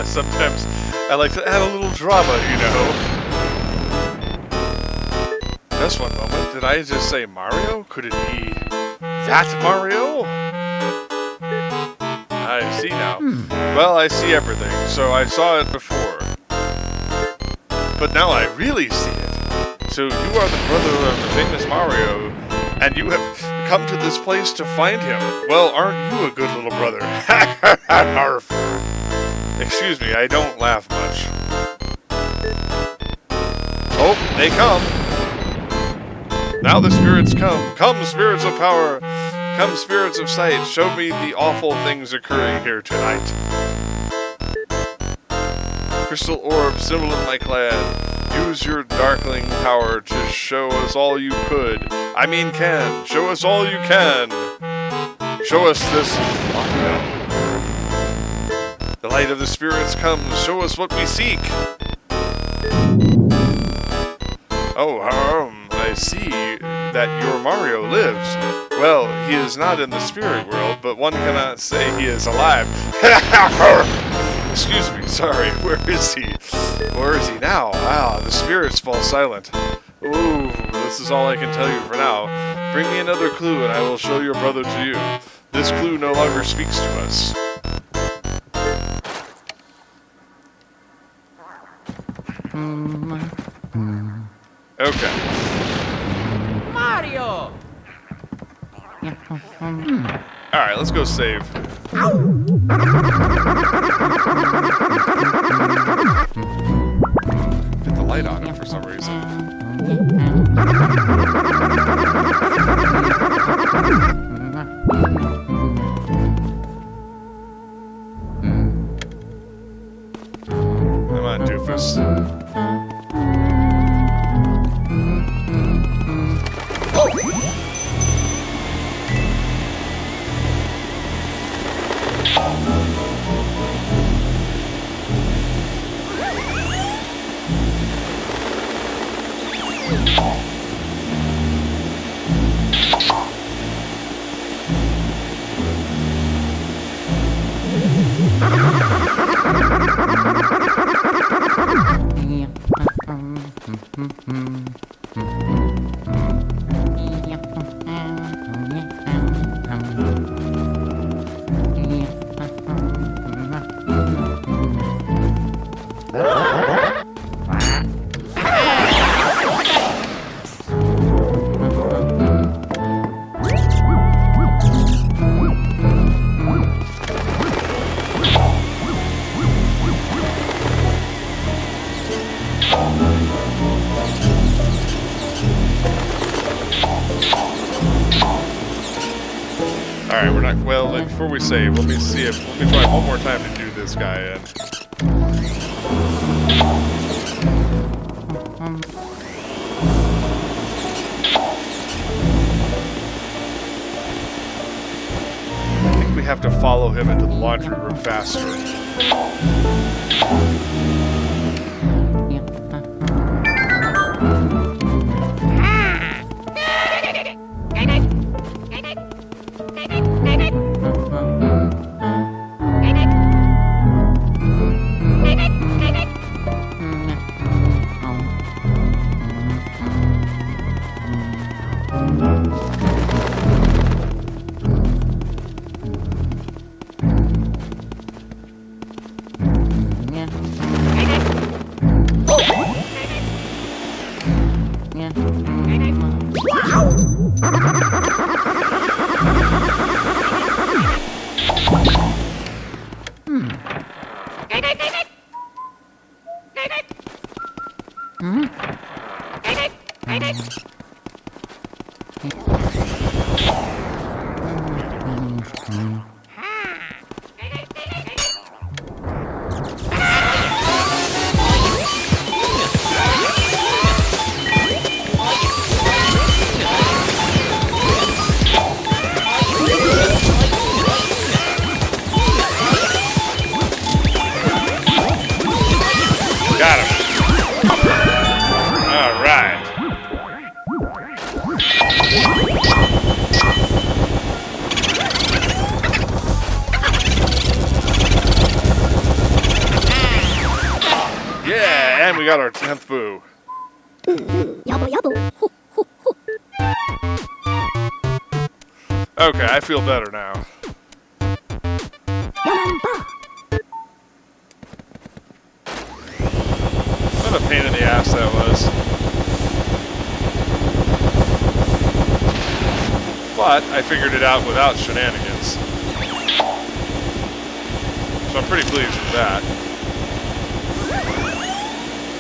Speaker 1: Sometimes I like to add a little drama, you know. Just one moment, did I just say Mario? Could it be that Mario? I see now. Well, I see everything, so I saw it before. But now I really see it. So you are the brother of the famous Mario, and you have come to this place to find him. Well, aren't you a good little brother? Arf. Excuse me, I don't laugh much. Oh, they come. Now the spirits come. Come, spirits of power. Come, spirits of sight. Show me the awful things occurring here tonight. Crystal orb, symbol of my clan. Use your darkling power to show us all you could. I mean can. Show us all you can. Show us this Mario. The light of the spirits comes. Show us what we seek. Oh, I see that your Mario lives. Well, he is not in the spirit world, but one cannot say he is alive. Excuse me, sorry, where is he? Where is he now? Ah, the spirits fall silent. Ooh, this is all I can tell you for now. Bring me another clue and I will show your brother to you. This clue no longer speaks to us. Okay.
Speaker 2: Mario.
Speaker 1: Alright, let's go save. Get the light on it for some reason. Come on, doofus. Alright, we're not. Well, before we save, let me see if. Let me try one more time to do this guy in. I think we have to follow him into the laundry room faster. Got him. All right. Yeah, and we got our 10th boo.
Speaker 3: やぼやぼほほほ
Speaker 1: Okay, I feel better now.
Speaker 3: ヤマンバ
Speaker 1: What a pain in the ass that was. But I figured it out without shenanigans. So I'm pretty pleased with that.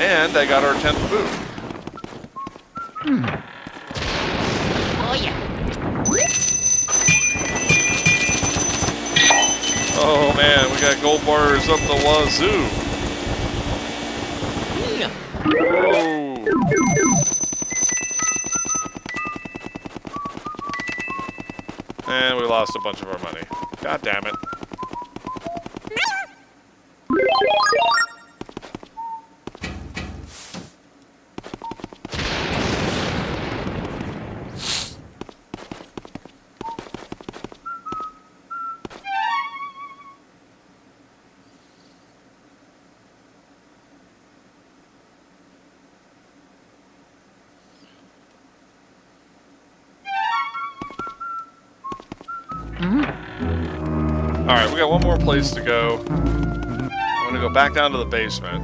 Speaker 1: And I got our 10th boo.
Speaker 2: Oh yeah.
Speaker 1: Oh man, we got gold bars up the wazoo. Whoa. And we lost a bunch of our money. God damn it. Alright, we got one more place to go. I'm gonna go back down to the basement.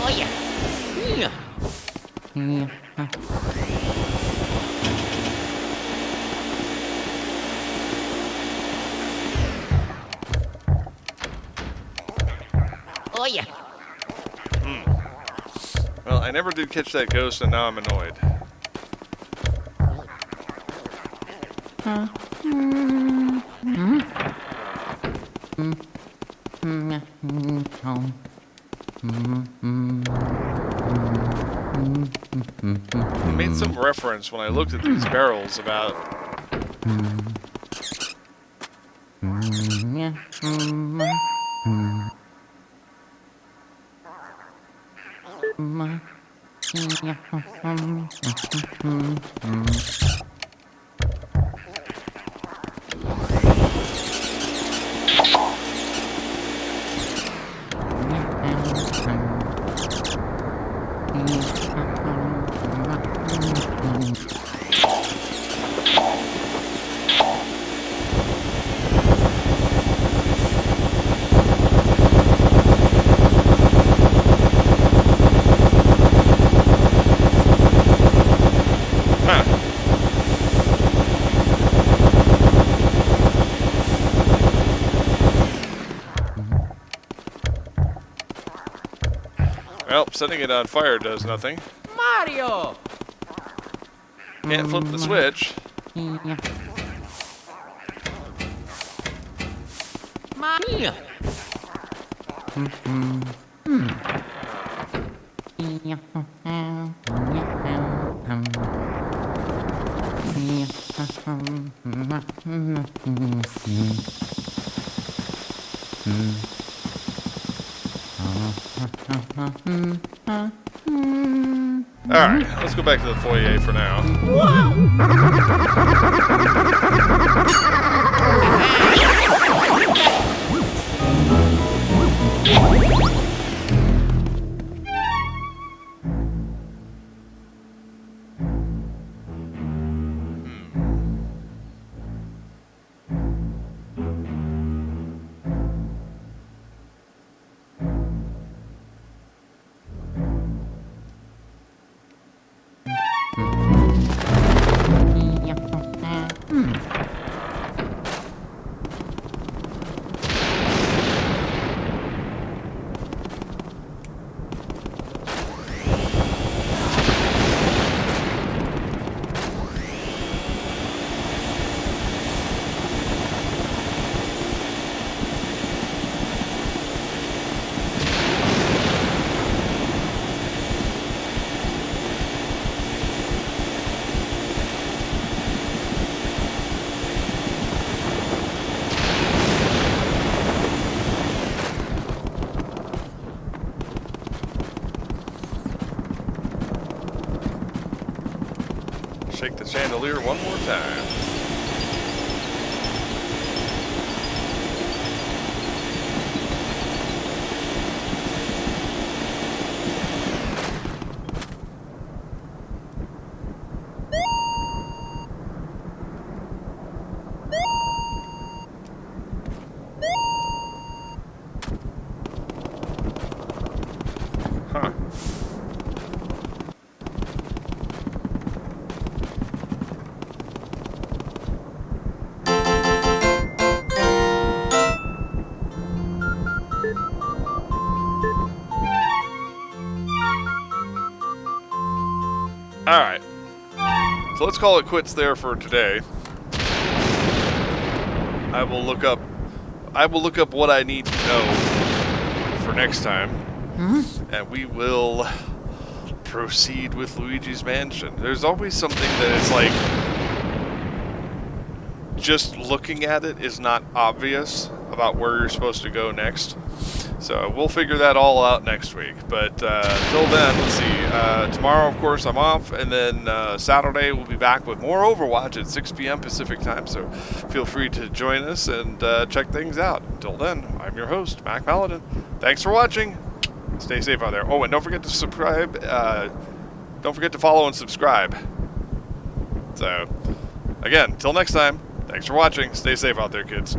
Speaker 2: Oh yeah. Oh yeah.
Speaker 1: Well, I never did catch that ghost, and now I'm annoyed. I made some reference when I looked at these barrels about... Well, setting it on fire does nothing.
Speaker 2: Mario!
Speaker 1: Can't flip the switch.
Speaker 2: Mario!
Speaker 1: Alright, let's go back to the foyer for now. Shake the chandelier one more time. Huh. Alright, so let's call it quits there for today. I will look up what I need to know for next time, and we will proceed with Luigi's Mansion. There's always something that it's like, just looking at it is not obvious about where you're supposed to go next. So we'll figure that all out next week. But till then, let's see. Tomorrow, of course, I'm off. And then Saturday, we'll be back with more Overwatch at 6 p.m. Pacific time. So feel free to join us and check things out. Until then, I'm your host, MacPaladin. Thanks for watching. Stay safe out there. Oh, and don't forget to subscribe. Don't forget to follow and subscribe. So, again, till next time, thanks for watching. Stay safe out there, kids.